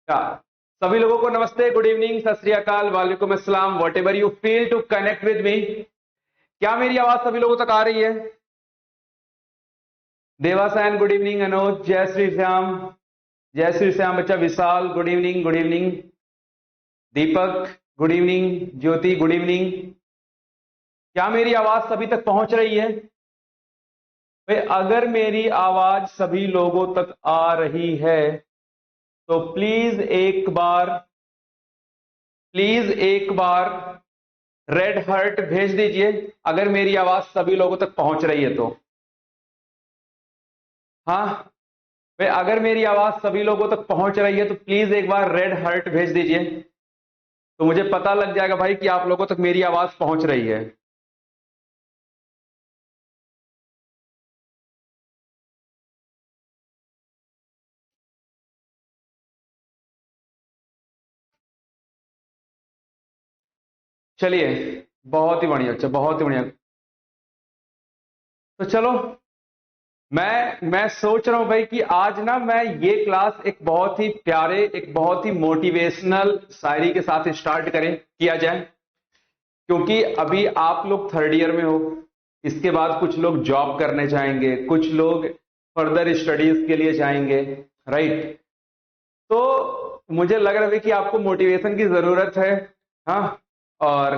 क्या सभी लोगों को नमस्ते, गुड इवनिंग, सत श्री अकाल, वालेकुम अस्सलाम, whatever you feel to connect with me. क्या मेरी आवाज सभी लोगों तक आ रही है? देवासैन गुड इवनिंग, अनुज जय श्री श्याम, जय श्री श्याम बच्चा, विशाल गुड इवनिंग, गुड इवनिंग, दीपक गुड इवनिंग, ज्योति गुड इवनिंग। क्या मेरी आवाज सभी तक पहुंच रही है भाई? अगर मेरी आवाज सभी लोगों तक आ रही है तो प्लीज एक बार रेड हार्ट भेज दीजिए अगर मेरी आवाज सभी लोगों तक पहुंच रही है तो। हाँ भाई, अगर मेरी आवाज सभी लोगों तक पहुंच रही है तो प्लीज एक बार रेड हार्ट भेज दीजिए, तो मुझे पता लग जाएगा भाई कि आप लोगों तक मेरी आवाज पहुंच रही है। चलिए, बहुत ही बढ़िया, अच्छा बहुत ही बढ़िया। तो चलो, मैं सोच रहा हूं भाई कि आज ना मैं ये क्लास एक बहुत ही प्यारे, एक बहुत ही मोटिवेशनल शायरी के साथ स्टार्ट किया जाए, क्योंकि अभी आप लोग थर्ड ईयर में हो। इसके बाद कुछ लोग जॉब करने जाएंगे, कुछ लोग फर्दर स्टडीज के लिए जाएंगे, राइट? तो मुझे लग रहा है कि आपको मोटिवेशन की जरूरत है। हाँ, और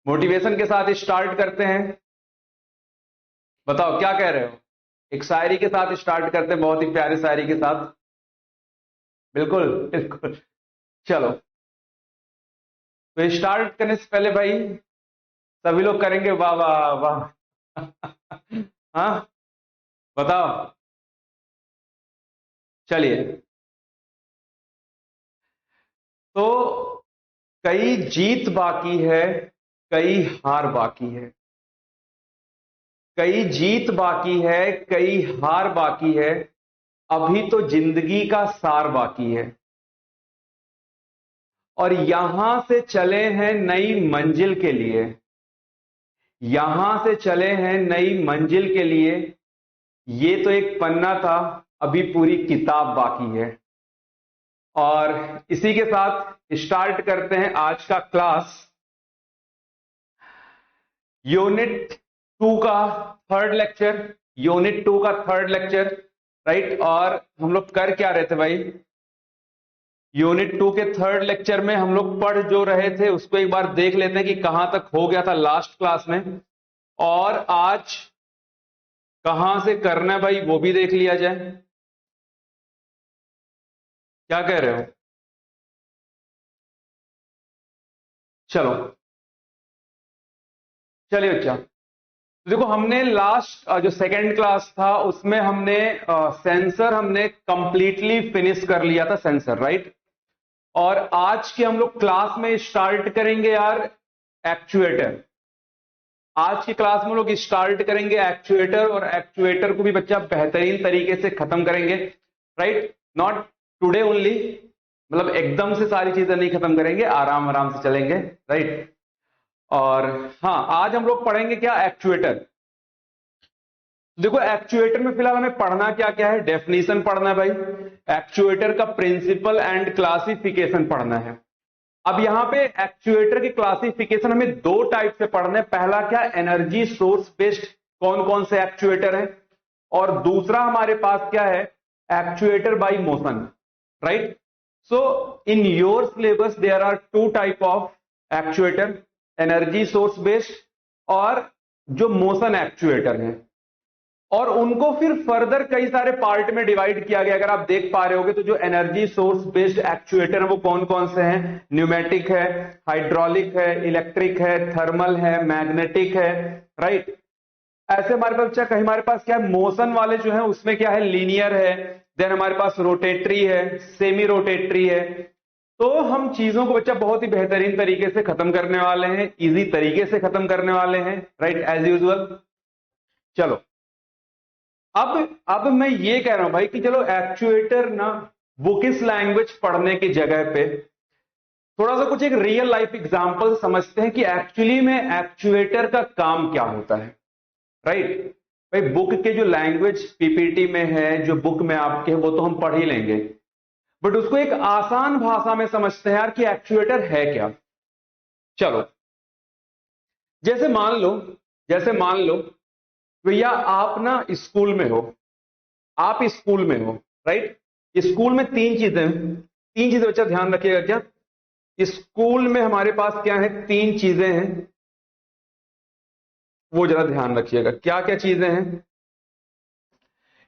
मोटिवेशन के साथ स्टार्ट करते हैं। बताओ क्या कह रहे हो? एक शायरी के साथ स्टार्ट करते हैं, बहुत ही प्यारी शायरी के साथ। बिल्कुल बिल्कुल। चलो, तो स्टार्ट करने से पहले भाई सभी लोग करेंगे वाह वाह वाह। हाँ, बताओ। चलिए, तो कई जीत बाकी है, कई हार बाकी है, कई जीत बाकी है, कई हार बाकी है, अभी तो जिंदगी का सार बाकी है, और यहां से चले हैं नई मंजिल के लिए, यहां से चले हैं नई मंजिल के लिए, ये तो एक पन्ना था, अभी पूरी किताब बाकी है। और इसी के साथ स्टार्ट करते हैं आज का क्लास, यूनिट टू का थर्ड लेक्चर, यूनिट टू का थर्ड लेक्चर, राइट? और हम लोग कर क्या रहे थे भाई? यूनिट टू के थर्ड लेक्चर में हम लोग पढ़ जो रहे थे उसको एक बार देख लेते हैं कि कहां तक हो गया था लास्ट क्लास में, और आज कहां से करना है भाई वो भी देख लिया जाए। क्या कह रहे हो? चलो, चलिए बच्चा। तो देखो, हमने लास्ट जो सेकंड क्लास था उसमें हमने सेंसर हमने कंप्लीटली फिनिश कर लिया था, सेंसर, राइट? और आज के हम लोग क्लास में स्टार्ट करेंगे यार एक्चुएटर। आज की क्लास में लोग स्टार्ट करेंगे एक्चुएटर, और एक्चुएटर को भी बच्चा बेहतरीन तरीके से खत्म करेंगे, राइट? नॉट टुडे ओनली, मतलब एकदम से सारी चीजें नहीं खत्म करेंगे, आराम आराम से चलेंगे, राइट? और हाँ, आज हम लोग पढ़ेंगे क्या? एक्चुएटर। देखो, एक्चुएटर में फिलहाल हमें पढ़ना क्या क्या है? डेफिनेशन पढ़ना है भाई, एक्चुएटर का प्रिंसिपल एंड क्लासिफिकेशन पढ़ना है। अब यहां पे एक्चुएटर की क्लासिफिकेशन हमें दो टाइप से पढ़ना है। पहला क्या? एनर्जी सोर्स बेस्ड कौन कौन से एक्चुएटर हैं, और दूसरा हमारे पास क्या है? Actuator by motion, right? So in your syllabus there are two type of actuator, energy source based और जो मोशन एक्चुएटर है, और उनको फिर फर्दर कई सारे पार्ट में डिवाइड किया गया। अगर आप देख पा रहे होगे तो जो एनर्जी सोर्स बेस्ड एक्चुएटर है वो कौन कौन से हैं? न्यूमेटिक है, हाइड्रोलिक है, इलेक्ट्रिक है, थर्मल है, मैग्नेटिक है, राइट? ऐसे हमारे पास क्या, कहीं हमारे पास क्या है, मोशन वाले जो है उसमें क्या है? लीनियर है, देन हमारे पास रोटेटरी है, सेमी रोटेटरी है। तो हम चीजों को बच्चा बहुत ही बेहतरीन तरीके से खत्म करने वाले हैं, इजी तरीके से खत्म करने वाले हैं, राइट? As usual. चलो, अब मैं ये कह रहा हूं भाई कि चलो एक्चुएटर ना बुकिश लैंग्वेज पढ़ने की जगह पे थोड़ा सा कुछ एक रियल लाइफ एग्जांपल समझते हैं कि एक्चुअली में एक्चुएटर का काम क्या होता है, राइट? भाई बुक के जो लैंग्वेज पीपीटी में है, जो बुक में आपके है, वो तो हम पढ़ ही लेंगे, बट उसको एक आसान भाषा में समझते हैं यार कि एक्चुएटर है क्या। चलो, जैसे मान लो भैया आप ना स्कूल में हो, आप स्कूल में हो, राइट। स्कूल में तीन चीजें बच्चा ध्यान रखिएगा। क्या स्कूल में हमारे पास क्या है, तीन चीजें हैं, वो जरा ध्यान रखिएगा। क्या क्या चीजें हैं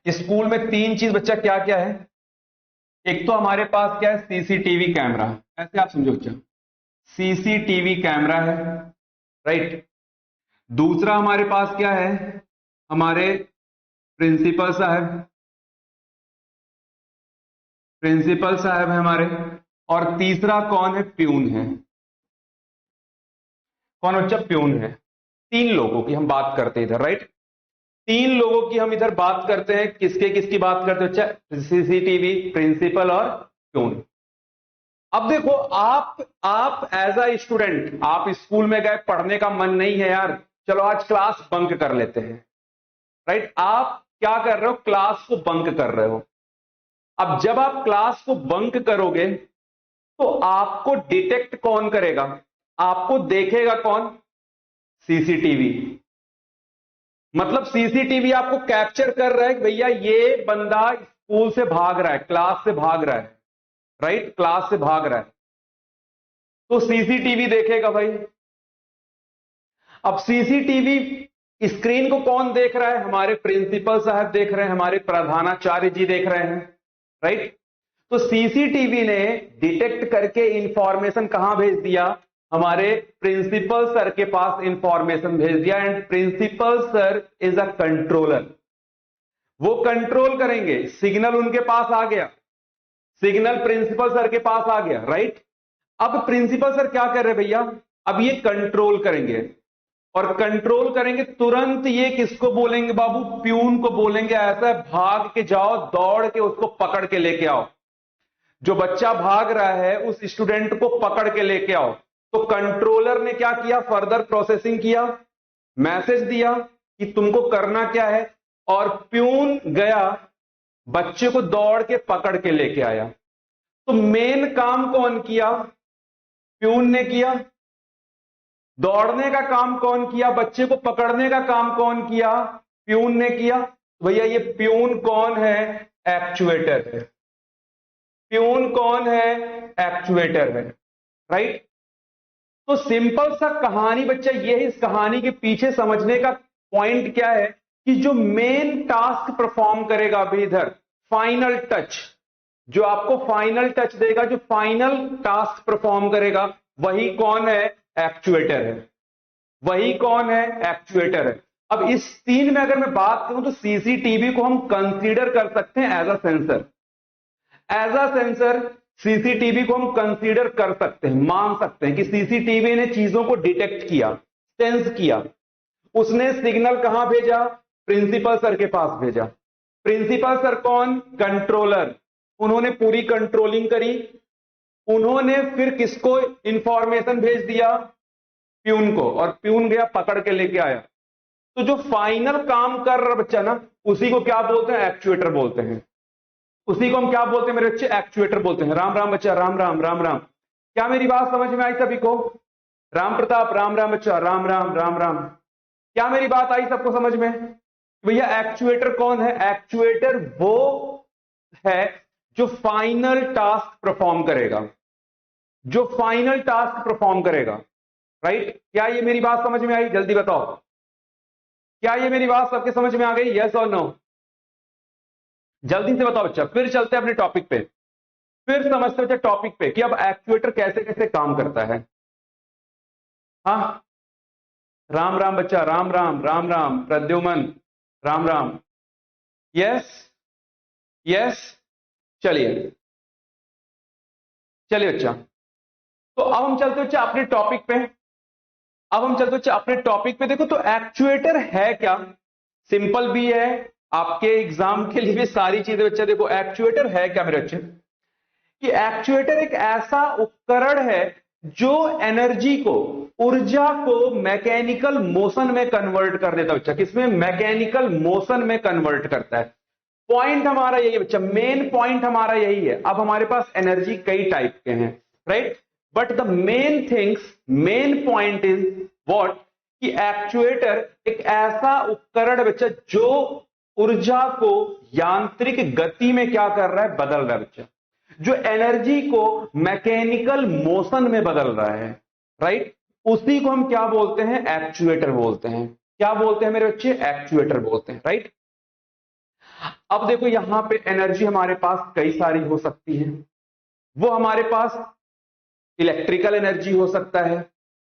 स्कूल में? तीन चीज बच्चा क्या क्या है? एक तो हमारे पास क्या है, सीसीटीवी कैमरा, ऐसे आप समझो बच्चा, सीसीटीवी कैमरा है, राइट। दूसरा हमारे पास क्या है, हमारे प्रिंसिपल साहब है हमारे। और तीसरा कौन है, प्यून है। कौन बच्चा, प्यून है। तीन लोगों की हम बात करते हैं इधर, राइट। तीन लोगों की हम इधर बात करते हैं। किसके किसकी बात करते हैं बच्चा? सीसीटीवी, प्रिंसिपल और प्यून। अब देखो, आप एज अ स्टूडेंट, आप स्कूल में गए, पढ़ने का मन नहीं है यार, चलो आज क्लास बंक कर लेते हैं, राइट। आप क्या कर रहे हो, क्लास को बंक कर रहे हो। अब जब आप क्लास को बंक करोगे तो आपको डिटेक्ट कौन करेगा, आपको देखेगा कौन? सीसीटीवी। मतलब सीसीटीवी आपको कैप्चर कर रहा है कि भैया ये बंदा स्कूल से भाग रहा है, क्लास से भाग रहा है, राइट, क्लास से भाग रहा है, तो सीसीटीवी देखेगा भाई। अब सीसीटीवी स्क्रीन को कौन देख रहा है? हमारे प्रिंसिपल साहब देख रहे हैं, हमारे प्रधानाचार्य जी देख रहे हैं, राइट। तो सीसीटीवी ने डिटेक्ट करके इंफॉर्मेशन कहां भेज दिया? हमारे प्रिंसिपल सर के पास इंफॉर्मेशन भेज दिया। And principal sir is a controller, वो कंट्रोल करेंगे। सिग्नल उनके पास आ गया, सिग्नल प्रिंसिपल सर के पास आ गया, राइट। अब प्रिंसिपल सर क्या कर रहे भैया? अब ये कंट्रोल करेंगे, और कंट्रोल करेंगे तुरंत। ये किसको बोलेंगे बाबू? प्यून को बोलेंगे, ऐसा है, भाग के जाओ, दौड़ के उसको पकड़ के लेके आओ। जो बच्चा भाग रहा है उस स्टूडेंट को पकड़ के लेके आओ। तो कंट्रोलर ने क्या किया? फर्दर प्रोसेसिंग किया, मैसेज दिया कि तुमको करना क्या है, और प्यून गया, बच्चे को दौड़ के पकड़ के लेके आया। तो मेन काम कौन किया? प्यून ने किया। दौड़ने का काम कौन किया? बच्चे को पकड़ने का काम कौन किया? प्यून ने किया। भैया ये प्यून कौन है? एक्चुएटर है। प्यून कौन है? एक्चुएटर है, राइट। तो सिंपल सा कहानी बच्चा ये है। इस कहानी के पीछे समझने का पॉइंट क्या है कि जो मेन टास्क परफॉर्म करेगा अभी इधर, फाइनल टच, जो आपको फाइनल टच देगा, जो फाइनल टास्क परफॉर्म करेगा, वही कौन है? एक्चुएटर है। वही कौन है? एक्चुएटर है। अब इस तीन में अगर मैं बात करूं तो सीसीटीवी को हम कंसीडर कर सकते हैं as a sensor. As a sensor CCTV को हम कंसीडर कर सकते हैं, मान सकते हैं कि सीसीटीवी ने चीजों को डिटेक्ट किया, सेंस किया। उसने सिग्नल कहां भेजा? प्रिंसिपल सर के पास भेजा। प्रिंसिपल सर कौन? कंट्रोलर। उन्होंने पूरी कंट्रोलिंग करी। उन्होंने फिर किसको इंफॉर्मेशन भेज दिया? प्यून को, और प्यून गया पकड़ के लेके आया। तो जो फाइनल काम कर रहा बच्चा ना, उसी को क्या बोलते हैं? एक्चुएटर बोलते हैं। उसी को हम क्या बोलते हैं मेरे बच्चे? एक्चुएटर बोलते हैं। राम राम बच्चा, राम राम, राम राम। क्या मेरी बात समझ में आई सभी को? राम प्रताप, राम राम बच्चा, राम राम, राम राम। क्या मेरी बात आई सबको समझ में? भैया एक्चुएटर कौन है? एक्चुएटर वो है जो फाइनल टास्क परफॉर्म करेगा, जो फाइनल टास्क परफॉर्म करेगा, राइट। क्या ये मेरी बात समझ में आई? जल्दी बताओ, क्या ये मेरी बात सबके समझ में आ गई? यस और नो? जल्दी से बताओ बच्चा। फिर चलते हैं अपने टॉपिक पे, फिर समझते बच्चा टॉपिक पे कि अब एक्चुएटर कैसे कैसे काम करता है। हाँ, राम राम बच्चा, राम राम, राम राम प्रद्युमन, राम राम। Yes, yes. चलिए चलिए बच्चा, तो अब हम चलते बच्चा अपने टॉपिक पे। अब हम चलते बच्चा अपने टॉपिक पे। देखो, तो एक्चुएटर है क्या? सिंपल भी है, आपके एग्जाम के लिए भी सारी चीजें बच्चा। देखो एक्चुएटर है क्या मेरे बच्चे? कि एक्चुएटर एक ऐसा उपकरण है जो एनर्जी को, ऊर्जा को मैकेनिकल मोशन में कन्वर्ट कर देता है बच्चा। किसमें? मैकेनिकल मोशन में कन्वर्ट करता है। पॉइंट हमारा यही है बच्चा, मेन पॉइंट हमारा यही है। अब हमारे पास एनर्जी कई टाइप के हैं, right, but the main things, main point is what, कि एक्चुएटर एक ऐसा उपकरण है बच्चा जो ऊर्जा को यांत्रिक गति में क्या कर रहा है, बदल रहा है बच्चा, जो एनर्जी को मैकेनिकल मोशन में बदल रहा है, राइट, उसी को हम क्या बोलते हैं, एक्चुएटर बोलते हैं। क्या बोलते हैं मेरे बच्चे, एक्चुएटर बोलते हैं, राइट। अब देखो यहां पे एनर्जी हमारे पास कई सारी हो सकती है। वो हमारे पास इलेक्ट्रिकल एनर्जी हो सकता है,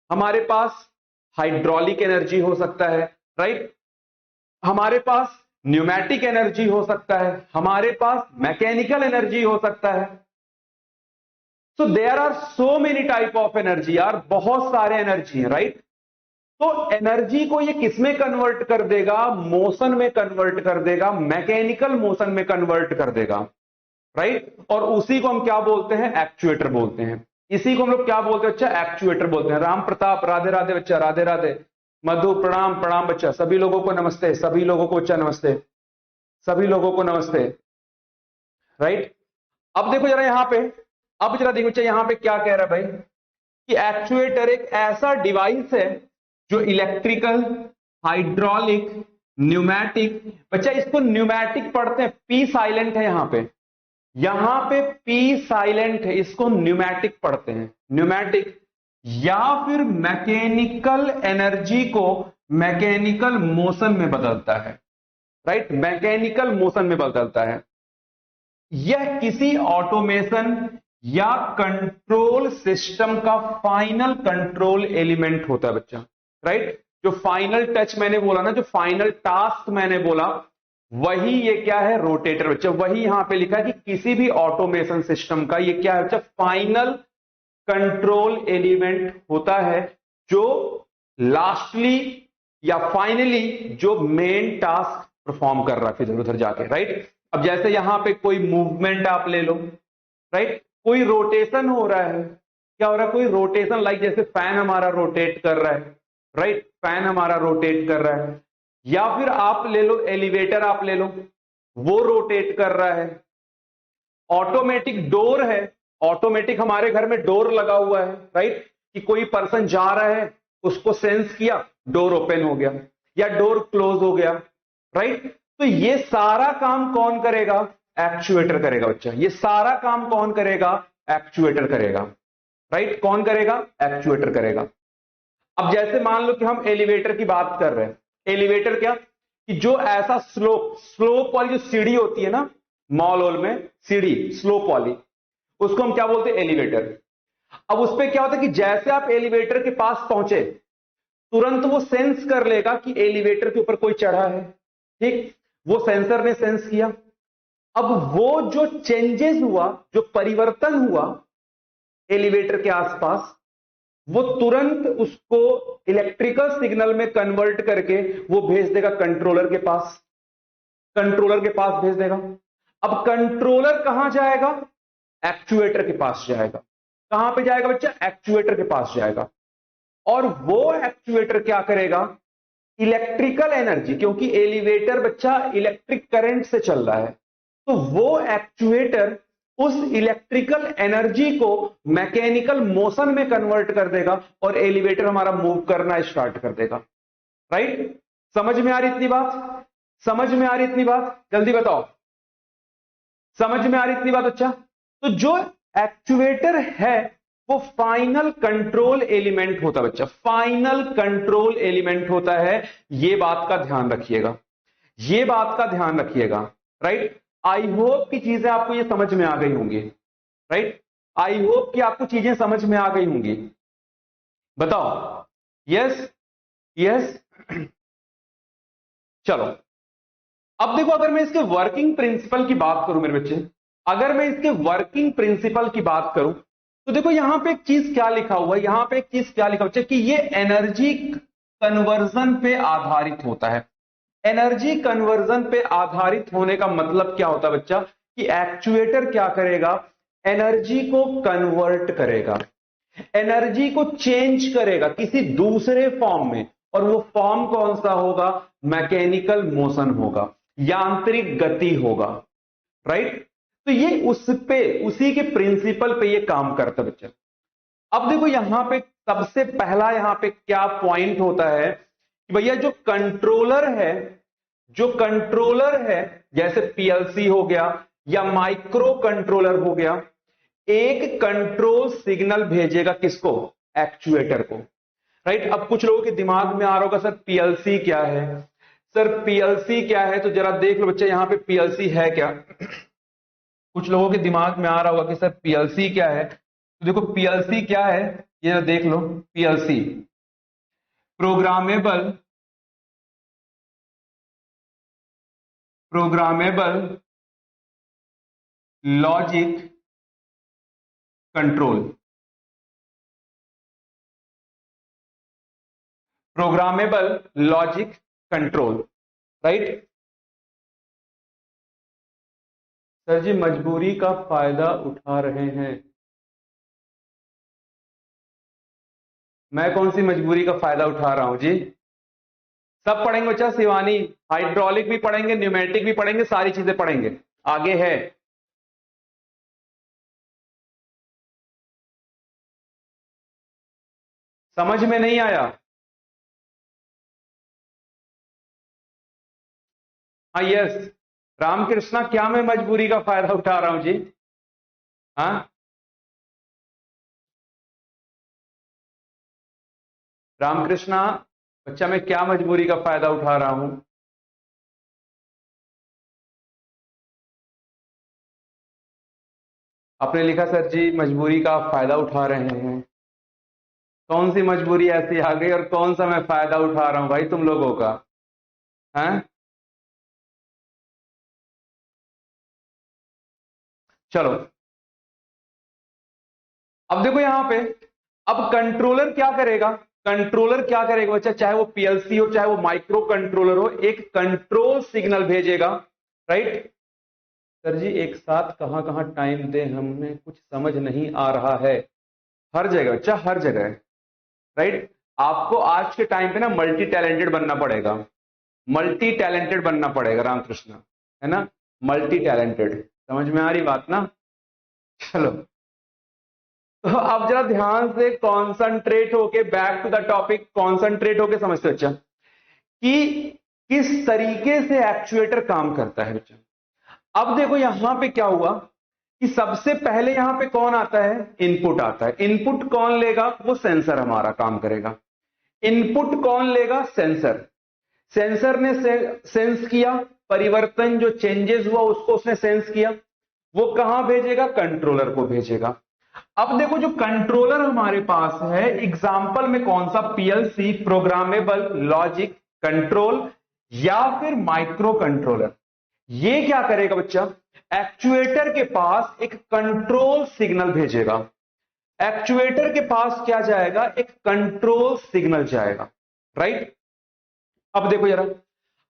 हमारे पास हाइड्रोलिक एनर्जी हो सकता है, राइट, हमारे पास न्यूमेटिक एनर्जी हो सकता है, हमारे पास मैकेनिकल एनर्जी हो सकता है। So there are so many type of energy यार, बहुत सारे एनर्जी है, राइट। तो एनर्जी को ये किसमें कन्वर्ट कर देगा, मोशन में कन्वर्ट कर देगा, मैकेनिकल मोशन में कन्वर्ट कर देगा, राइट। और उसी को हम क्या बोलते हैं, एक्चुएटर बोलते हैं। इसी को हम लोग क्या बोलते हैं, अच्छा, एक्चुएटर बोलते हैं। राम प्रताप, राधे राधे बच्चा, राधे राधे। मधु, प्रणाम प्रणाम बच्चा, सभी लोगों को नमस्ते, सभी लोगों को बच्चा नमस्ते, सभी लोगों को नमस्ते, राइट। अब देखो जरा यहां पे, अब जरा देखो बच्चा यहां पे क्या कह रहा है भाई, कि एक्चुएटर एक ऐसा डिवाइस है जो इलेक्ट्रिकल, हाइड्रोलिक, न्यूमेटिक, बच्चा इसको न्यूमेटिक पढ़ते हैं, पी साइलेंट है यहां पे पी साइलेंट है, इसको न्यूमेटिक पढ़ते हैं, न्यूमेटिक, या फिर मैकेनिकल एनर्जी को मैकेनिकल मोशन में बदलता है, राइट, मैकेनिकल मोशन में बदलता है। यह किसी ऑटोमेशन या कंट्रोल सिस्टम का फाइनल कंट्रोल एलिमेंट होता है बच्चा, राइट। जो फाइनल टच मैंने बोला ना, जो फाइनल टास्क मैंने बोला, वही ये क्या है, रोटेटर बच्चा। वही यहां पे लिखा है कि किसी भी ऑटोमेशन सिस्टम का ये क्या है बच्चा, फाइनल कंट्रोल एलिमेंट होता है, जो लास्टली या फाइनली जो मेन टास्क परफॉर्म कर रहा है फिर उधर जाके, राइट। अब जैसे यहां पे कोई मूवमेंट आप ले लो, राइट, कोई रोटेशन हो रहा है, क्या हो रहा है, कोई रोटेशन, लाइक जैसे फैन हमारा रोटेट कर रहा है, राइट, फैन हमारा रोटेट कर रहा है, या फिर आप ले लो एलिवेटर, आप ले लो, वो रोटेट कर रहा है। ऑटोमेटिक डोर है, ऑटोमेटिक हमारे घर में डोर लगा हुआ है, राइट, कि कोई पर्सन जा रहा है, उसको सेंस किया, डोर ओपन हो गया या डोर क्लोज हो गया, राइट। तो ये सारा काम कौन करेगा, एक्चुएटर करेगा बच्चा। ये सारा काम कौन करेगा, एक्चुएटर करेगा, राइट, कौन करेगा, एक्चुएटर करेगा। अब जैसे मान लो कि हम एलिवेटर की बात कर रहे हैं, एलिवेटर क्या, कि जो ऐसा स्लोप वाली जो सीढ़ी होती है ना, मॉल वॉल में सीढ़ी स्लोप वाली, उसको हम क्या बोलते हैं, एलिवेटर। अब उस पर क्या होता है कि जैसे आप एलिवेटर के पास पहुंचे, तुरंत वो सेंस कर लेगा कि एलिवेटर के ऊपर कोई चढ़ा है, ठीक, वो सेंसर ने सेंस किया। अब वो जो चेंजेस हुआ, जो परिवर्तन हुआ एलिवेटर के आसपास, वो तुरंत उसको इलेक्ट्रिकल सिग्नल में कन्वर्ट करके वो भेज देगा कंट्रोलर के पास, कंट्रोलर के पास भेज देगा। अब कंट्रोलर कहां जाएगा, एक्चुएटर के पास जाएगा। कहां पे जाएगा बच्चा, एक्चुएटर के पास जाएगा। और वो एक्चुएटर क्या करेगा, इलेक्ट्रिकल एनर्जी, क्योंकि एलिवेटर बच्चा इलेक्ट्रिक करंट से चल रहा है, तो वो एक्चुएटर उस इलेक्ट्रिकल एनर्जी को मैकेनिकल मोशन में कन्वर्ट कर देगा और एलिवेटर हमारा मूव करना स्टार्ट कर देगा, राइट। समझ में आ रही इतनी बात, समझ में आ रही इतनी बात, जल्दी बताओ, समझ में आ रही इतनी बात। अच्छा, तो जो एक्चुएटर है वो फाइनल कंट्रोल एलिमेंट होता है बच्चा, फाइनल कंट्रोल एलिमेंट होता है। ये बात का ध्यान रखिएगा, ये बात का ध्यान रखिएगा, राइट। आई होप की चीजें आपको ये समझ में आ गई होंगी, राइट, आई होप कि आपको चीजें समझ में आ गई होंगी। बताओ, यस यस। चलो, अब देखो, अगर मैं इसके वर्किंग प्रिंसिपल की बात करूं मेरे बच्चे, अगर मैं इसके वर्किंग प्रिंसिपल की बात करूं, तो देखो यहां पे एक चीज क्या लिखा हुआ है, यहां पे एक चीज क्या लिखा हुआ है कि ये एनर्जी कन्वर्जन पे आधारित होता है। एनर्जी कन्वर्जन पे आधारित होने का मतलब क्या होता है बच्चा, कि एक्चुएटर क्या करेगा, एनर्जी को कन्वर्ट करेगा, एनर्जी को चेंज करेगा किसी दूसरे फॉर्म में, और वो फॉर्म कौन सा होगा, मैकेनिकल मोशन होगा। यांत्रिक गति होगा, राइट। तो ये उसी के प्रिंसिपल पे ये काम करता है बच्चा। अब देखो यहां पे सबसे पहला यहां पे क्या पॉइंट होता है कि भैया जो कंट्रोलर है जैसे पीएलसी हो गया या माइक्रो कंट्रोलर हो गया, एक कंट्रोल सिग्नल भेजेगा किसको? एक्चुएटर को, राइट। अब कुछ लोगों के दिमाग में आ रहा होगा सर पीएलसी क्या है, सर पीएलसी क्या है, तो जरा देख लो बच्चा यहां पे पीएलसी है क्या। कुछ लोगों के दिमाग में आ रहा होगा कि सर पीएलसी क्या है, तो देखो पीएलसी क्या है ये देख लो। PLC programmable logic control, programmable logic control, right. Sir ji मजबूरी का फायदा उठा रहे हैं। मैं कौन सी मजबूरी का फायदा उठा रहा हूं जी? सब पढ़ेंगे बच्चा, शिवानी हाइड्रोलिक भी पढ़ेंगे, न्यूमेटिक भी पढ़ेंगे, सारी चीजें पढ़ेंगे, आगे है। समझ में नहीं आया? हाँ यस, रामकृष्णा क्या मैं मजबूरी का फायदा उठा रहा हूं जी? हाँ रामकृष्णा बच्चा मैं क्या मजबूरी का फायदा उठा रहा हूं? आपने लिखा सर जी मजबूरी का फायदा उठा रहे हैं। कौन सी मजबूरी ऐसी आ गई और कौन सा मैं फायदा उठा रहा हूं भाई तुम लोगों का? हैं? चलो अब देखो यहां पे, अब कंट्रोलर क्या करेगा बच्चा, चाहे वो पीएलसी हो चाहे वो माइक्रो कंट्रोलर हो, एक कंट्रोल सिग्नल भेजेगा, राइट। सर जी एक साथ कहां कहां टाइम दे, हमें कुछ समझ नहीं आ रहा है। हर जगह बच्चा, हर जगह, राइट। आपको आज के टाइम पे ना मल्टी टैलेंटेड बनना पड़ेगा, मल्टी टैलेंटेड बनना पड़ेगा रामकृष्ण, है ना, मल्टी टैलेंटेड। समझ में आ रही बात ना? चलो तो अब जरा ध्यान से कॉन्सेंट्रेट होके, back to the topic, concentrate होके समझते हो बच्चा कि किस तरीके से एक्चुएटर काम करता है बच्चा। अब देखो यहां पे क्या हुआ कि सबसे पहले यहां पे कौन आता है? इनपुट आता है। इनपुट कौन लेगा? वो सेंसर हमारा काम करेगा। इनपुट कौन लेगा? सेंसर। सेंसर ने सेंस किया, परिवर्तन जो चेंजेस हुआ उसको उसने सेंस किया, वो कहां भेजेगा? कंट्रोलर को भेजेगा। अब देखो जो कंट्रोलर हमारे पास है, एग्जाम्पल में कौन सा? पीएलसी, प्रोग्रामेबल लॉजिक कंट्रोल, या फिर माइक्रो कंट्रोलर। ये क्या करेगा बच्चा? एक्चुएटर के पास एक कंट्रोल सिग्नल भेजेगा। एक्चुएटर के पास क्या जाएगा? एक कंट्रोल सिग्नल जाएगा, राइट। अब देखो जरा,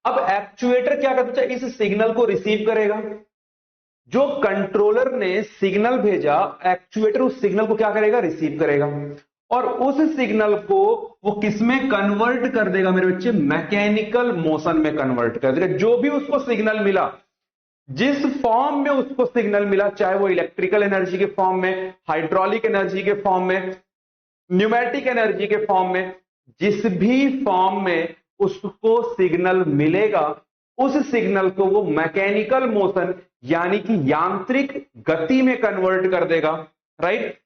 अब एक्चुएटर क्या करता है? इस सिग्नल को रिसीव करेगा। जो कंट्रोलर ने सिग्नल भेजा, एक्चुएटर उस सिग्नल को क्या करेगा? रिसीव करेगा, और उस सिग्नल को वो किसमें कन्वर्ट कर देगा मेरे बच्चे? मैकेनिकल मोशन में कन्वर्ट कर देगा। जो भी उसको सिग्नल मिला, जिस फॉर्म में उसको सिग्नल मिला, चाहे वो इलेक्ट्रिकल एनर्जी के फॉर्म में, हाइड्रोलिक एनर्जी के फॉर्म में, न्यूमेटिक एनर्जी के फॉर्म में, जिस भी फॉर्म में उसको सिग्नल मिलेगा, उस सिग्नल को वो मैकेनिकल मोशन यानी कि यांत्रिक गति में कन्वर्ट कर देगा, राइट।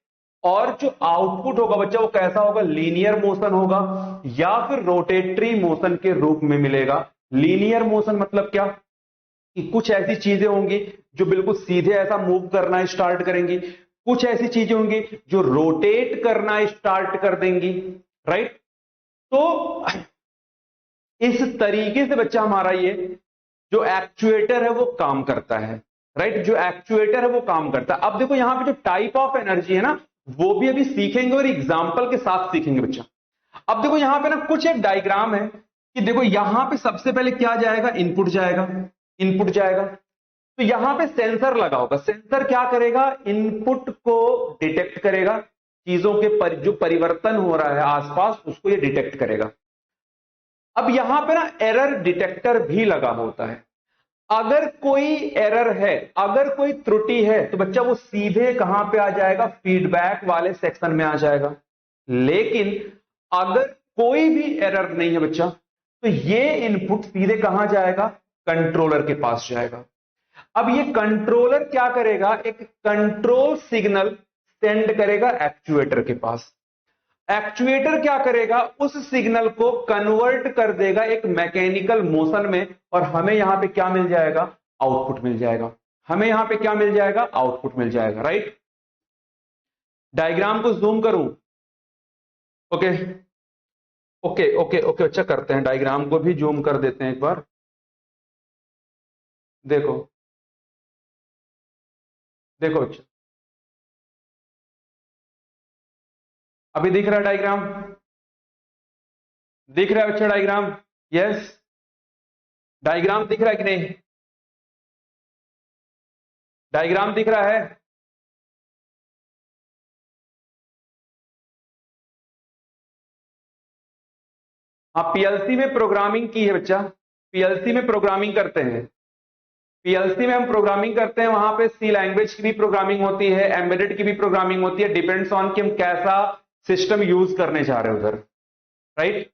और जो आउटपुट होगा बच्चा वो कैसा होगा? लीनियर मोशन होगा या फिर रोटेटरी मोशन के रूप में मिलेगा। लीनियर मोशन मतलब क्या कि कुछ ऐसी चीजें होंगी जो बिल्कुल सीधे ऐसा मूव करना स्टार्ट करेंगी, कुछ ऐसी चीजें होंगी जो रोटेट करना स्टार्ट कर देंगी, राइट। तो इस तरीके से बच्चा हमारा ये जो एक्चुएटर है वो काम करता है, राइट। जो एक्चुएटर है वो काम करता है। अब देखो यहां पे जो टाइप ऑफ एनर्जी है ना, वो भी अभी सीखेंगे और एग्जाम्पल के साथ सीखेंगे बच्चा। अब देखो यहां पे ना कुछ एक डायग्राम है कि देखो यहां पे सबसे पहले क्या जाएगा? इनपुट जाएगा, इनपुट जाएगा। तो यहां पे सेंसर लगा होगा। सेंसर क्या करेगा? इनपुट को डिटेक्ट करेगा, चीजों के जो परिवर्तन हो रहा है आसपास उसको ये डिटेक्ट करेगा। अब यहां पे ना एरर डिटेक्टर भी लगा होता है। अगर कोई एरर है, अगर कोई त्रुटि है, तो बच्चा वो सीधे कहां पे आ जाएगा, फीडबैक वाले सेक्शन में आ जाएगा। लेकिन अगर कोई भी एरर नहीं है बच्चा, तो ये इनपुट सीधे कहां जाएगा, कंट्रोलर के पास जाएगा। अब ये कंट्रोलर क्या करेगा, एक कंट्रोल सिग्नल सेंड करेगा एक्चुएटर के पास। एक्चुएटर क्या करेगा, उस सिग्नल को कन्वर्ट कर देगा एक मैकेनिकल मोशन में, और हमें यहां पे क्या मिल जाएगा, आउटपुट मिल जाएगा। हमें यहां पे क्या मिल जाएगा, आउटपुट मिल जाएगा, राइट। डायग्राम को जूम करूं? ओके ओके ओके ओके, अच्छा करते हैं, डायग्राम को भी जूम कर देते हैं एक बार। देखो देखो अच्छा, अभी दिख रहा है डायग्राम? दिख रहा है बच्चा डायग्राम? यस, डायग्राम दिख रहा है कि नहीं? डायग्राम दिख रहा है? हाँ, पीएलसी में प्रोग्रामिंग की है बच्चा, पीएलसी में प्रोग्रामिंग करते हैं। पीएलसी में हम प्रोग्रामिंग करते हैं, वहां पे सी लैंग्वेज की भी प्रोग्रामिंग होती है, एम्बेडेड की भी प्रोग्रामिंग होती है, डिपेंड्स ऑन कि हम कैसा सिस्टम यूज करने जा रहे हैं उधर, राइट।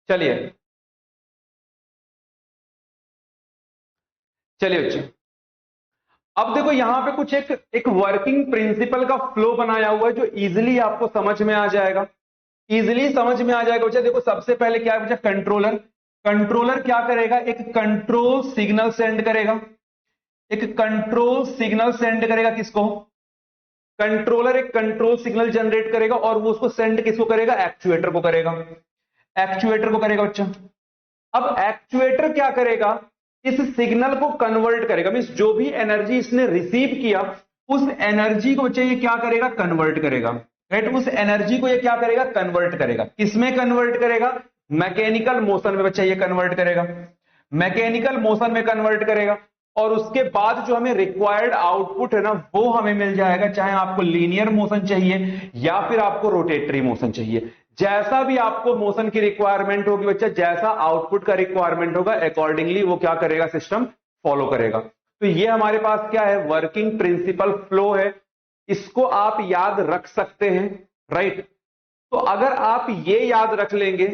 चलिए चलिए बच्चे, अब देखो यहां पे कुछ एक एक वर्किंग प्रिंसिपल का फ्लो बनाया हुआ है जो इजीली आपको समझ में आ जाएगा, इजीली समझ में आ जाएगा बच्चा। देखो सबसे पहले क्या है बच्चा, कंट्रोलर। कंट्रोलर क्या करेगा, एक कंट्रोल सिग्नल सेंड करेगा, एक कंट्रोल सिग्नल सेंड करेगा। किसको? कंट्रोलर एक कंट्रोल सिग्नल जनरेट करेगा, और वो उसको सेंड किसको करेगा, एक्चुएटर को करेगा। एक्चुएटर को करेगा बच्चा। अब एक्चुएटर क्या करेगा, इस सिग्नल को कन्वर्ट करेगा, मींस जो भी एनर्जी इसने रिसीव किया, उस एनर्जी को बच्चा ये क्या करेगा, कन्वर्ट करेगा, राइट। उस एनर्जी को ये क्या करेगा, कन्वर्ट करेगा। किसमें कन्वर्ट करेगा, मैकेनिकल मोशन में बच्चा ये कन्वर्ट करेगा, मैकेनिकल मोशन में कन्वर्ट करेगा। और उसके बाद जो हमें रिक्वायर्ड आउटपुट है ना, वो हमें मिल जाएगा, चाहे आपको लीनियर मोशन चाहिए या फिर आपको रोटेटरी मोशन चाहिए। जैसा भी आपको मोशन की रिक्वायरमेंट होगी बच्चा, जैसा आउटपुट का रिक्वायरमेंट होगा, अकॉर्डिंगली वो क्या करेगा, सिस्टम फॉलो करेगा। तो ये हमारे पास क्या है, वर्किंग प्रिंसिपल फ्लो है, इसको आप याद रख सकते हैं, राइट। तो अगर आप ये याद रख लेंगे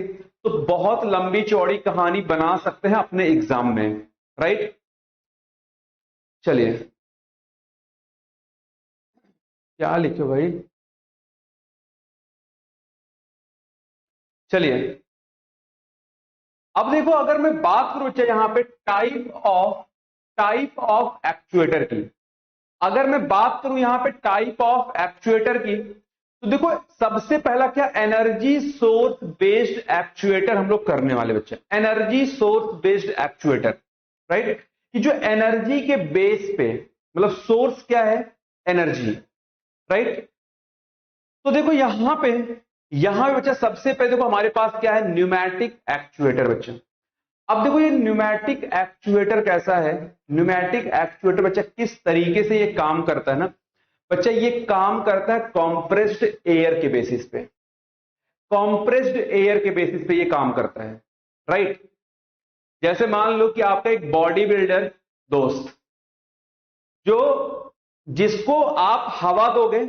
तो बहुत लंबी चौड़ी कहानी बना सकते हैं अपने एग्जाम में, राइट। चलिए, क्या लिखे भाई? चलिए, अब देखो अगर मैं बात करूं चाहे यहां पे टाइप ऑफ एक्चुएटर की, अगर मैं बात करूं यहां पे टाइप ऑफ एक्चुएटर की, तो देखो सबसे पहला क्या, एनर्जी सोर्स बेस्ड एक्चुएटर हम लोग करने वाले बच्चे, energy source based actuator, right. कि जो एनर्जी के बेस पे, मतलब सोर्स क्या है, एनर्जी, राइट। तो देखो यहां पे बच्चा सबसे पहले देखो हमारे पास क्या है, न्यूमैटिक एक्चुएटर बच्चा। अब देखो ये न्यूमैटिक एक्चुएटर कैसा है, न्यूमैटिक एक्चुएटर बच्चा किस तरीके से ये काम करता है ना बच्चा, ये काम करता है कॉम्प्रेस्ड एयर के बेसिस पे, कॉम्प्रेस्ड एयर के बेसिस पे ये काम करता है, राइट। जैसे मान लो कि आपका एक बॉडी बिल्डर दोस्त, जो जिसको आप हवा दोगे,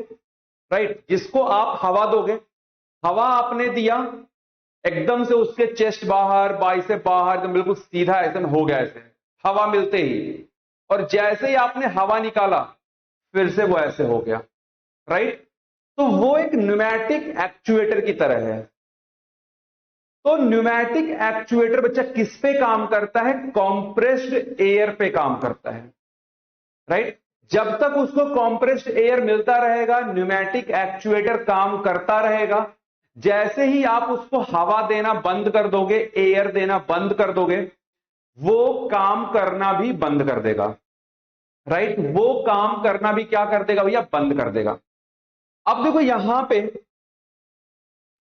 राइट, जिसको आप हवा दोगे, हवा आपने दिया, एकदम से उसके चेस्ट बाहर, बाइसेप बाहर, एकदम बिल्कुल सीधा ऐसे हो गया, ऐसे हवा मिलते ही, और जैसे ही आपने हवा निकाला फिर से वो ऐसे हो गया, राइट। तो वो एक न्यूमैटिक एक्चुएटर की तरह है। तो न्यूमैटिक एक्चुएटर बच्चा किस पे काम करता है, कॉम्प्रेस्ड एयर पे काम करता है, राइट। जब तक उसको कॉम्प्रेस्ड एयर मिलता रहेगा, न्यूमैटिक एक्चुएटर काम करता रहेगा। जैसे ही आप उसको हवा देना बंद कर दोगे, एयर देना बंद कर दोगे, वो काम करना भी बंद कर देगा, राइट। वो काम करना भी क्या कर देगा भैया, बंद कर देगा। अब देखो यहां पे,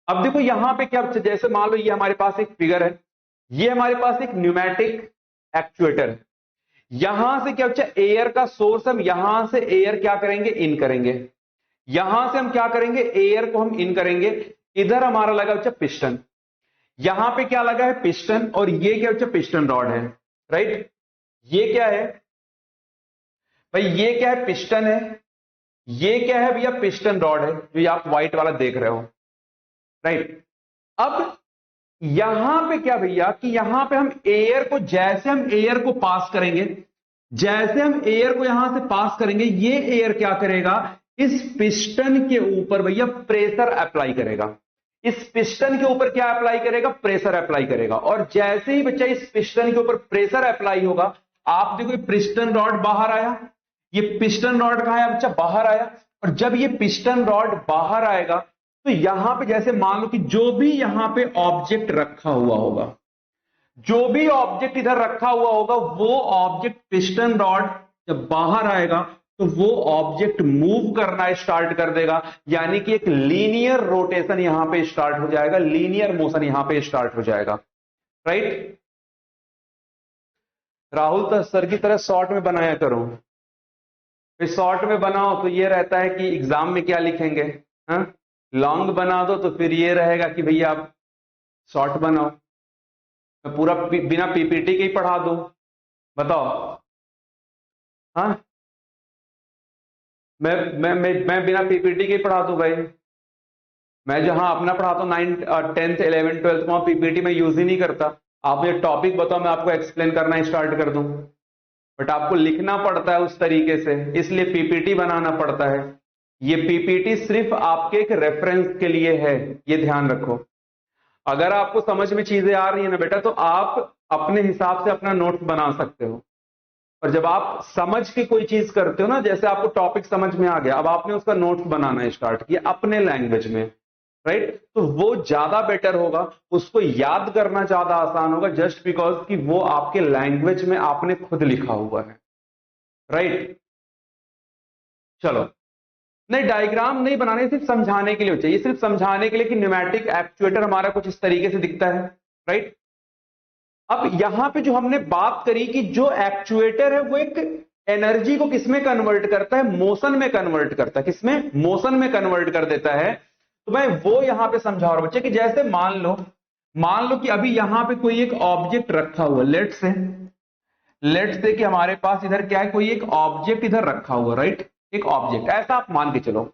अब देखो यहां पे क्या, जैसे मान लो ये हमारे पास एक फिगर है, ये हमारे पास एक न्यूमैटिक एक्चुएटर है। यहां से क्या बच्चा, एयर का सोर्स, हम यहां से एयर क्या करेंगे, इन करेंगे। यहां से हम क्या करेंगे, एयर को हम इन करेंगे, इधर हमारा लगा बच्चा पिस्टन, यहां पे क्या लगा है पिस्टन, और ये क्या बच्चा पिस्टन रॉड है, राइट। ये क्या है भाई, ये क्या है पिस्टन है, ये क्या है भैया पिस्टन रॉड है, जो ये आप व्हाइट वाला देख रहे हो, राइट। अब यहां पे क्या भैया कि यहां पे हम एयर को, जैसे हम एयर को पास करेंगे, जैसे हम एयर को यहां से पास करेंगे, ये एयर क्या करेगा, इस पिस्टन के ऊपर भैया प्रेशर अप्लाई करेगा, इस पिस्टन के ऊपर क्या अप्लाई करेगा, प्रेशर अप्लाई करेगा। और जैसे ही बच्चा इस पिस्टन के ऊपर प्रेशर अप्लाई होगा, आप देखो ये पिस्टन रॉड बाहर आया, ये पिस्टन रॉड कहां है बच्चा, बाहर आया। और जब ये पिस्टन रॉड बाहर आएगा, तो यहां पे जैसे मान लो कि जो भी यहां पे ऑब्जेक्ट रखा हुआ होगा, जो भी ऑब्जेक्ट इधर रखा हुआ होगा, वो ऑब्जेक्ट पिस्टन रॉड जब बाहर आएगा तो वो ऑब्जेक्ट मूव करना स्टार्ट कर देगा, यानी कि एक लीनियर रोटेशन यहां पे स्टार्ट हो जाएगा, लीनियर मोशन यहां पे स्टार्ट हो जाएगा, राइट। राहुल तो सर की तरह शॉर्ट में बनाया करो, शॉर्ट में बनाओ तो ये रहता है कि एग्जाम में क्या लिखेंगे, हाँ, लॉन्ग बना दो तो फिर ये रहेगा कि भैया आप शॉर्ट बनाओ। मैं पूरा बिना पीपीटी के ही पढ़ा दूं, बताओ, हाँ, मैं बिना पीपीटी के ही पढ़ा दूं भाई। मैं जहां अपना पढ़ाता हूं 9th 10th 11th 12th वहां पीपीटी में यूज ही नहीं करता। आप मुझे टॉपिक बताओ, मैं आपको एक्सप्लेन करना स्टार्ट कर दूं, बट आपको लिखना पड़ता है उस तरीके से, इसलिए पीपीटी बनाना पड़ता है। ये पीपीटी सिर्फ आपके एक रेफरेंस के लिए है, ये ध्यान रखो। अगर आपको समझ में चीजें आ रही है ना बेटा, तो आप अपने हिसाब से अपना नोट्स बना सकते हो। और जब आप समझ के कोई चीज करते हो ना, जैसे आपको टॉपिक समझ में आ गया, अब आपने उसका नोट्स बनाना स्टार्ट किया अपने लैंग्वेज में, राइट, तो वो ज्यादा बेटर होगा, उसको याद करना ज्यादा आसान होगा, जस्ट बिकॉज कि वो आपके लैंग्वेज में आपने खुद लिखा हुआ है, राइट। चलो, नहीं डायग्राम नहीं बनाने, सिर्फ समझाने के लिए चाहिए, सिर्फ समझाने के लिए कि न्यूमेटिक एक्चुएटर हमारा कुछ इस तरीके से दिखता है, राइट। अब यहां पे जो हमने बात करी कि जो एक्चुएटर है वो एक एनर्जी को किसमें कन्वर्ट करता है, मोशन में कन्वर्ट करता है, किसमें, मोशन में कन्वर्ट कर देता है। तो मैं वो यहां पे समझा रहा हूं बच्चे कि जैसे मान लो कि अभी यहां पे कोई एक ऑब्जेक्ट रखा हुआ, लेट्स से कि हमारे पास इधर क्या है, कोई एक ऑब्जेक्ट इधर रखा हुआ, राइट, एक ऑब्जेक्ट ऐसा आप मान के चलो।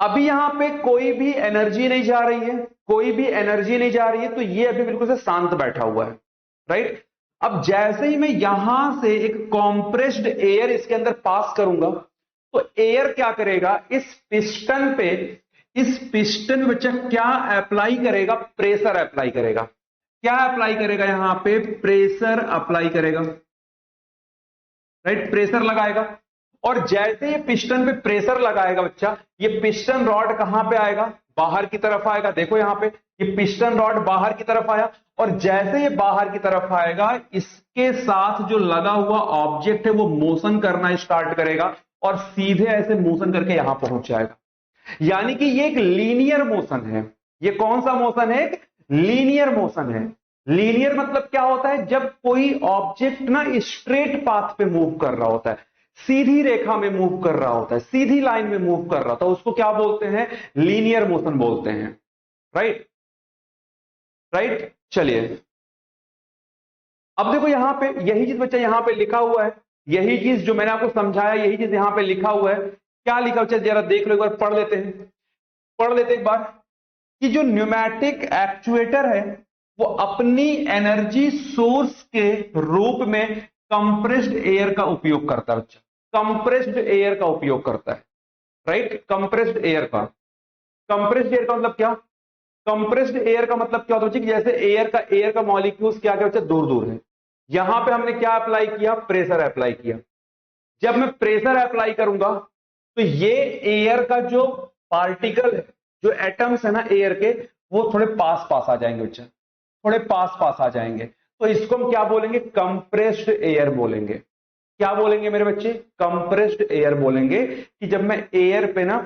अभी यहां पे कोई भी एनर्जी नहीं जा रही है, कोई भी एनर्जी नहीं जा रही है, तो ये अभी बिल्कुल से शांत बैठा हुआ है, राइट। अब जैसे ही मैं यहां से एक कॉम्प्रेस्ड एयर इसके अंदर पास करूंगा, तो एयर क्या करेगा, इस पिस्टन पे, इस पिस्टन बच्चा क्या अप्लाई करेगा, प्रेशर अप्लाई करेगा, क्या अप्लाई करेगा, यहां पे प्रेशर अप्लाई करेगा, राइट, प्रेशर लगाएगा। और जैसे ये पिस्टन पे प्रेशर लगाएगा बच्चा, ये पिस्टन रॉड कहां पे आएगा, बाहर की तरफ आएगा। देखो यहां पे ये पिस्टन रॉड बाहर की तरफ आया, और जैसे ये बाहर की तरफ आएगा, इसके साथ जो लगा हुआ ऑब्जेक्ट है वो मोशन करना स्टार्ट करेगा, और सीधे ऐसे मोशन करके यहां पहुंच जाएगा। यानी कि ये एक लीनियर मोशन है। ये कौन सा मोशन है, एक लीनियर मोशन है। लीनियर मतलब क्या होता है, जब कोई ऑब्जेक्ट ना स्ट्रेट पाथ पे मूव कर रहा होता है, सीधी रेखा में मूव कर रहा होता है, सीधी लाइन में मूव कर रहा होता है, उसको क्या बोलते हैं, लीनियर मोशन बोलते हैं, राइट, राइट। चलिए, अब देखो यहां पे यही चीज बच्चा यहां पे लिखा हुआ है, यही चीज जो मैंने आपको समझाया, यही चीज यहां पे लिखा हुआ है। क्या लिखा बच्चा, जरा देख लो एक बार, पढ़ लेते हैं, पढ़ लेते एक बार, कि जो न्यूमेटिक एक्चुएटर है वो अपनी एनर्जी सोर्स के रूप में कंप्रेस्ड एयर का उपयोग करता है बच्चा, कंप्रेस्ड एयर का उपयोग करता है, राइट, कंप्रेस्ड एयर का। कंप्रेस्ड एयर का मतलब क्या, कंप्रेस्ड एयर का मतलब क्या होता है कि जैसे एयर का मॉलिक्यूल्स क्या क्या बच्चा दूर दूर है, यहां पे हमने क्या अप्लाई किया, प्रेशर अप्लाई किया। जब मैं प्रेशर अप्लाई करूंगा, तो ये एयर का जो पार्टिकल है, जो एटम्स है ना एयर के, वो थोड़े पास पास आ जाएंगे बच्चा, थोड़े पास पास आ जाएंगे, तो इसको हम क्या बोलेंगे, कंप्रेस्ड एयर बोलेंगे। क्या बोलेंगे मेरे बच्चे, कंप्रेस्ड एयर बोलेंगे, कि जब मैं एयर पे ना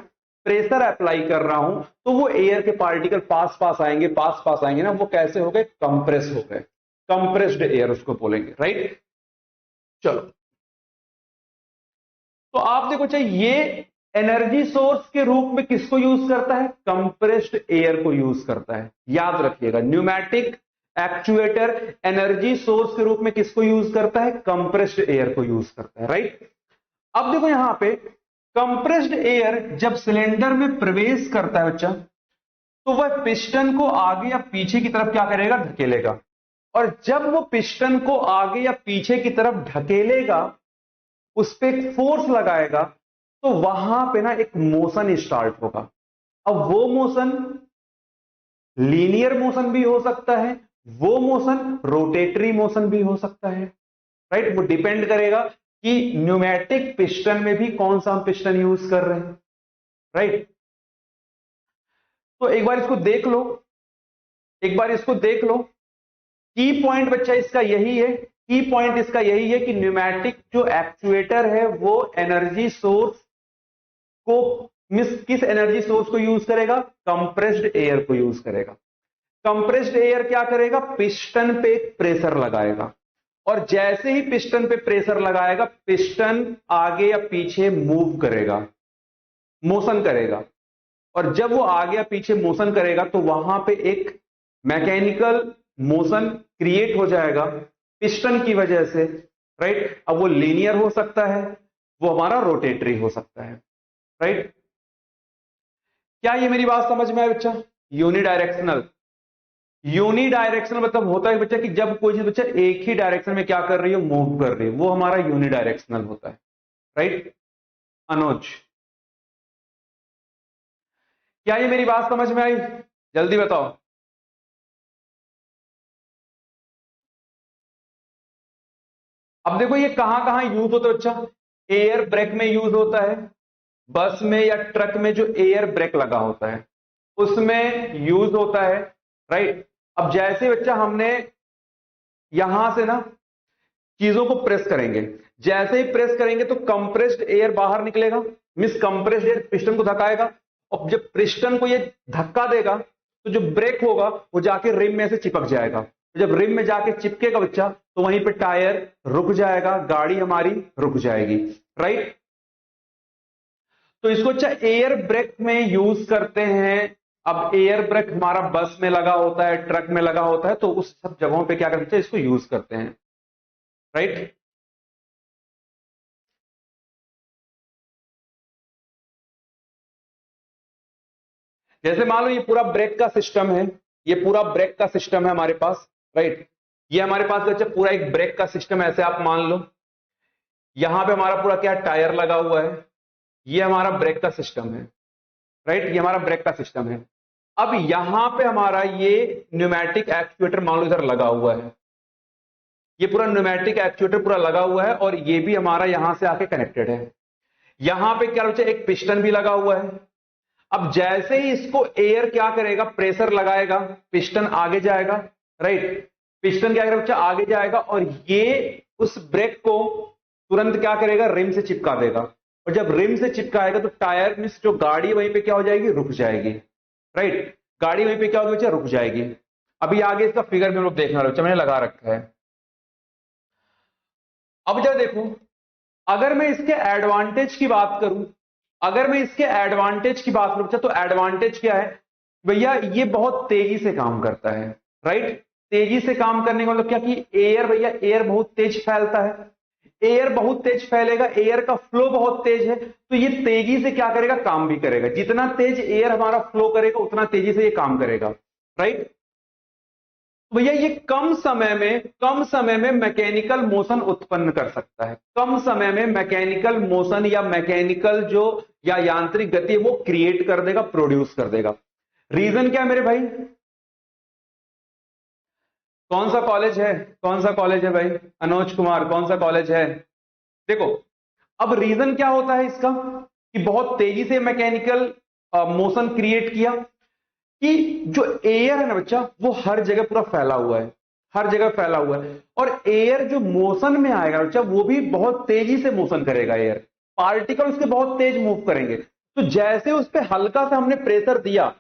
प्रेशर अप्लाई कर रहा हूं, तो वो एयर के पार्टिकल पास पास आएंगे, पास पास आएंगे ना, वो कैसे हो गए, कंप्रेस हो गए, कंप्रेस्ड एयर उसको बोलेंगे, राइट। चलो, तो आप देखो चाहिए ये एनर्जी सोर्स के रूप में किसको यूज करता है? कंप्रेस्ड एयर को यूज करता है। याद रखिएगा, न्यूमेटिक एक्चुएटर एनर्जी सोर्स के रूप में किसको यूज करता है? कंप्रेस्ड एयर को यूज करता है, राइट। अब देखो यहां पे कंप्रेस्ड एयर जब सिलेंडर में प्रवेश करता है बच्चा, तो वह पिस्टन को आगे या पीछे की तरफ क्या करेगा? ढकेलेगा। और जब वो पिस्टन को आगे या पीछे की तरफ ढकेलेगा, उस पर एक फोर्स लगाएगा, तो वहां पे ना एक मोशन स्टार्ट होगा। अब वो मोशन लीनियर मोशन भी हो सकता है, वो मोशन रोटेटरी मोशन भी हो सकता है, राइट। वो डिपेंड करेगा कि न्यूमेटिक पिस्टन में भी कौन सा हम पिस्टन यूज कर रहे हैं, राइट। तो एक बार इसको देख लो, एक बार इसको देख लो। की पॉइंट बच्चा इसका यही है, की पॉइंट इसका यही है कि न्यूमेटिक जो एक्चुएटर है वो एनर्जी सोर्स को किस एनर्जी सोर्स को यूज करेगा? कंप्रेस्ड एयर को यूज करेगा। कंप्रेस्ड एयर क्या करेगा? पिस्टन पे प्रेशर लगाएगा, और जैसे ही पिस्टन पे प्रेशर लगाएगा, पिस्टन आगे या पीछे मूव करेगा, मोशन करेगा। और जब वो आगे या पीछे मोशन करेगा, तो वहां पे एक मैकेनिकल मोशन क्रिएट हो जाएगा पिस्टन की वजह से, राइट। अब वो लीनियर हो सकता है, वो हमारा रोटेटरी हो सकता है, राइट। क्या ये मेरी बात समझ में आया बच्चा? यूनिडायरेक्शनल, यूनिडायरेक्शनल मतलब होता है बच्चा कि जब कोई चीज बच्चा एक ही डायरेक्शन में क्या कर रही है? मूव कर रही है, वो हमारा यूनिडायरेक्शनल होता है, राइट। अनुज, क्या ये मेरी बात समझ में आई? जल्दी बताओ। अब देखो ये कहां कहां यूज होता है बच्चा? एयर ब्रेक में यूज होता है, बस में या ट्रक में जो एयर ब्रेक लगा होता है उसमें यूज होता है, राइट। अब जैसे बच्चा हमने यहां से ना चीजों को प्रेस करेंगे, जैसे ही प्रेस करेंगे तो कंप्रेस्ड एयर बाहर निकलेगा, मिस कंप्रेस्ड एयर पिस्टन को धकाएगा, और जब पिस्टन को ये धक्का देगा तो जो ब्रेक होगा वो जाके रिम में से चिपक जाएगा। जब रिम में जाके चिपकेगा बच्चा, तो वहीं पे टायर रुक जाएगा, गाड़ी हमारी रुक जाएगी, राइट। तो इसको अच्छा एयर ब्रेक में यूज करते हैं। अब एयर ब्रेक हमारा बस में लगा होता है, ट्रक में लगा होता है, तो उस सब जगहों पे क्या करते हैं? इसको यूज करते हैं, राइट। जैसे मान लो ये पूरा ब्रेक का सिस्टम है, ये पूरा ब्रेक का सिस्टम है हमारे पास, राइट। ये हमारे पास बच्चा पूरा एक ब्रेक का सिस्टम ऐसे आप मान लो। यहां पे हमारा पूरा क्या टायर लगा हुआ है, ये हमारा ब्रेक का सिस्टम है, राइट। ये हमारा ब्रेक का सिस्टम है। अब यहां पे हमारा ये न्यूमेटिक एक्चुएटर मान लो इधर लगा हुआ है, ये पूरा न्यूमेटिक एक्चुएटर पूरा लगा हुआ है, और ये भी हमारा यहां से आके कनेक्टेड है। यहां पे क्या बच्चा? एक पिस्टन भी लगा हुआ है। अब जैसे ही इसको एयर क्या करेगा? प्रेशर लगाएगा, पिस्टन आगे जाएगा, राइट। पिस्टन क्या करेगा बच्चा? आगे जाएगा, और ये उस ब्रेक को तुरंत क्या करेगा? रिम से चिपका देगा। और जब रिम से चिपकाएगा तो टायर में जो गाड़ी वहीं पे क्या हो जाएगी? रुक जाएगी, राइट। गाड़ी वहीं पे क्या होगी बच्चा? रुक जाएगी। अभी आगे इसका फिगर में हम लोग देखने वाले बच्चा, मैंने लगा रखा है। अब जब देखो, अगर मैं इसके एडवांटेज की बात करूं, अगर मैं इसके एडवांटेज की बात करूं तो एडवांटेज क्या है भैया? ये बहुत तेजी से काम करता है, राइट। तेजी से काम करने का मतलब क्या कि एयर, भैया एयर बहुत तेज फैलता है, एयर बहुत तेज फैलेगा, एयर का फ्लो बहुत तेज है, तो ये तेजी से क्या करेगा? काम भी करेगा। जितना तेज एयर हमारा फ्लो करेगा उतना तेजी से ये काम करेगा, राइट। भैया ये कम समय में मैकेनिकल मोशन उत्पन्न कर सकता है, कम समय में मैकेनिकल मोशन या मैकेनिकल जो या यांत्रिक गति वो क्रिएट कर देगा, प्रोड्यूस कर देगा। रीजन क्या है मेरे भाई? कौन सा कॉलेज है? कौन सा कॉलेज है भाई? अनुज कुमार, कौन सा कॉलेज है? देखो, अब रीजन क्या होता है इसका कि बहुत तेजी से मैकेनिकल मोशन क्रिएट किया, कि जो एयर है ना बच्चा वो हर जगह पूरा फैला हुआ है, हर जगह फैला हुआ है। और एयर जो मोशन में आएगा बच्चा वो भी बहुत तेजी से मोशन करेगा, एयर पार्टिकल उसके बहुत तेज मूव करेंगे। तो जैसे उस पर हल्का सा हमने प्रेशर दिया,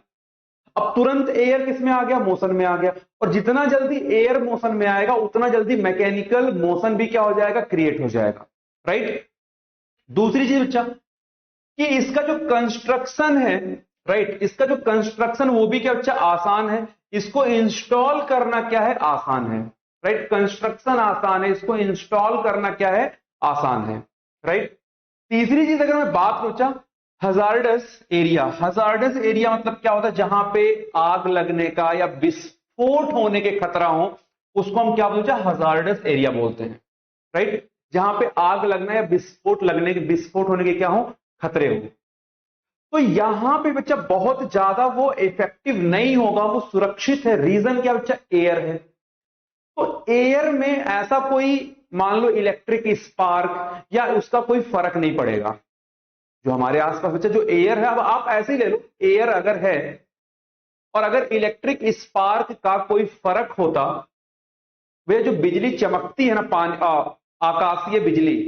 अब तुरंत एयर किस में आ गया? मोशन में आ गया। और जितना जल्दी एयर मोशन में आएगा उतना जल्दी मैकेनिकल मोशन भी क्या हो जाएगा? क्रिएट हो जाएगा, राइट। दूसरी चीज बच्चा, कि इसका जो कंस्ट्रक्शन है, राइट, इसका जो कंस्ट्रक्शन वो भी क्या बच्चा आसान है, इसको इंस्टॉल करना क्या है आसान है, राइट, कंस्ट्रक्शन आसान है, इसको इंस्टॉल करना क्या है आसान है, राइट। तीसरी चीज अगर मैं बात सोचा हजार्डस एरिया, हजार्डस एरिया मतलब क्या होता है, जहां पे आग लगने का या विस्फोट होने के खतरा हो उसको हम क्या बोलते हैं हजार्डस एरिया बोलते हैं, राइट, जहां पे आग लगना या विस्फोट होने के क्या हो खतरे हो। तो यहां पे बच्चा बहुत ज्यादा वो इफेक्टिव नहीं होगा, वो सुरक्षित है। रीजन क्या बच्चा, एयर है। तो एयर में ऐसा कोई मान लो इलेक्ट्रिक स्पार्क या उसका कोई फर्क नहीं पड़ेगा जो हमारे आसपास बच्चा जो एयर है। अब आप ऐसे ही ले लो, एयर अगर है और अगर इलेक्ट्रिक स्पार्क का कोई फर्क होता, वे जो बिजली चमकती है ना पानी आकाशीय बिजली,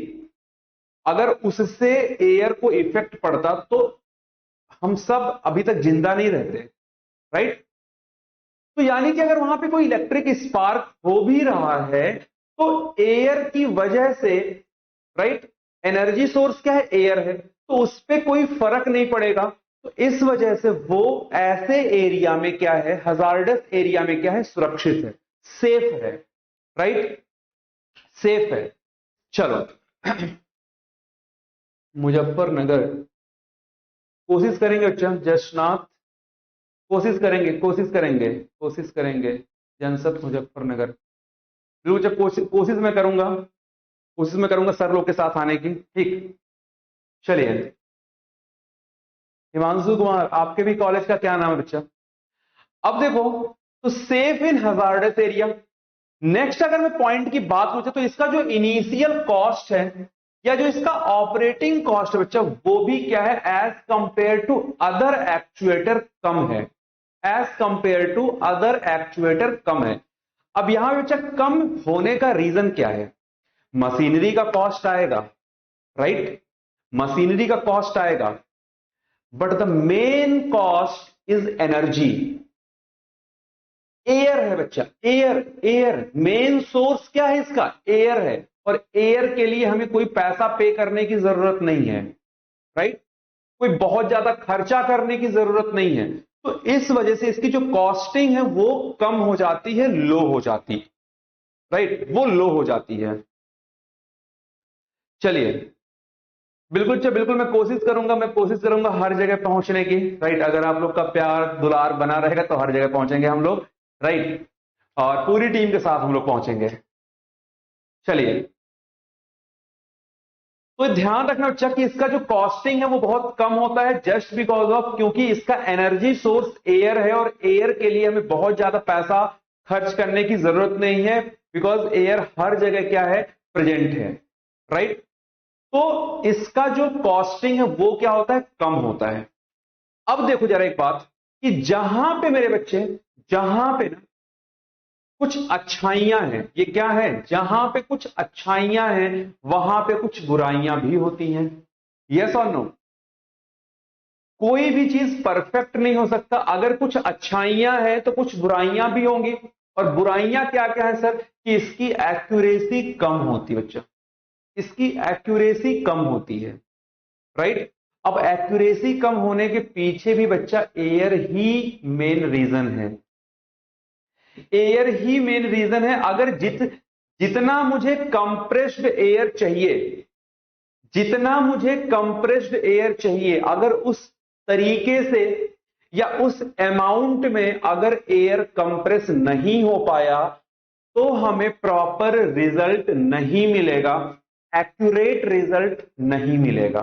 अगर उससे एयर को इफेक्ट पड़ता तो हम सब अभी तक जिंदा नहीं रहते, राइट। तो यानी कि अगर वहां पे कोई इलेक्ट्रिक स्पार्क हो भी रहा है तो एयर की वजह से, राइट, एनर्जी सोर्स क्या है एयर है, तो उस पर कोई फर्क नहीं पड़ेगा। तो इस वजह से वो ऐसे एरिया में क्या है, हजार्डस एरिया में क्या है, सुरक्षित है, सेफ है, राइट, सेफ है। चलो मुजफ्फरनगर, कोशिश करेंगे बच्चा, जशनाथ, कोशिश करेंगे जनसत मुजफ्फरनगर, जरूर जब कोशिश में करूंगा सर लोग के साथ आने की, ठीक। चलिए हिमांशु कुमार, आपके भी कॉलेज का क्या नाम है बच्चा। अब देखो, तो safe in hazardous area. Next अगर मैं पॉइंट की बात पूछे तो इसका जो इनिशियल कॉस्ट है या जो इसका ऑपरेटिंग कॉस्ट है बच्चा, वो भी क्या है, as compare to other actuator कम है, as compare to other actuator कम है। अब यहां बच्चा कम होने का रीजन क्या है, मशीनरी का कॉस्ट आएगा, राइट, मशीनरी का कॉस्ट आएगा, but the main cost is energy. Air है बच्चा, एयर, एयर मेन सोर्स क्या है इसका, एयर है, और एयर के लिए हमें कोई पैसा पे करने की जरूरत नहीं है, राइट, कोई बहुत ज्यादा खर्चा करने की जरूरत नहीं है। तो इस वजह से इसकी जो कॉस्टिंग है वो कम हो जाती है, लो हो जाती है, राइट, वो लो हो जाती है। चलिए बिल्कुल अच्छा, बिल्कुल मैं कोशिश करूंगा हर जगह पहुंचने की, राइट। अगर आप लोग का प्यार दुलार बना रहेगा तो हर जगह पहुंचेंगे हम लोग, राइट, और पूरी टीम के साथ हम लोग पहुंचेंगे। चलिए, तो ध्यान रखना बच्चा कि इसका जो कॉस्टिंग है वो बहुत कम होता है, जस्ट बिकॉज ऑफ क्योंकि इसका एनर्जी सोर्स एयर है, और एयर के लिए हमें बहुत ज्यादा पैसा खर्च करने की जरूरत नहीं है, बिकॉज एयर हर जगह क्या है, प्रेजेंट है, राइट। तो इसका जो कॉस्टिंग है वो क्या होता है, कम होता है। अब देखो जरा एक बात कि जहां पे मेरे बच्चे, जहां पे ना कुछ अच्छाइयां हैं, ये क्या है, जहां पे कुछ अच्छाइयां हैं वहां पे कुछ बुराइयां भी होती हैं, यस और नो। कोई भी चीज परफेक्ट नहीं हो सकता, अगर कुछ अच्छाइयां हैं तो कुछ बुराइयां भी होंगी। और बुराइयां क्या क्या है सर, कि इसकी एक्यूरेसी कम होती है बच्चा, इसकी एक्यूरेसी कम होती है, राइट। अब एक्यूरेसी कम होने के पीछे भी बच्चा एयर ही मेन रीजन है, एयर ही मेन रीजन है। अगर जितना मुझे कंप्रेस्ड एयर चाहिए, जितना मुझे कंप्रेस्ड एयर चाहिए, अगर उस तरीके से या उस अमाउंट में अगर एयर कंप्रेस नहीं हो पाया तो हमें प्रॉपर रिजल्ट नहीं मिलेगा, एक्यूरेट रिजल्ट नहीं मिलेगा,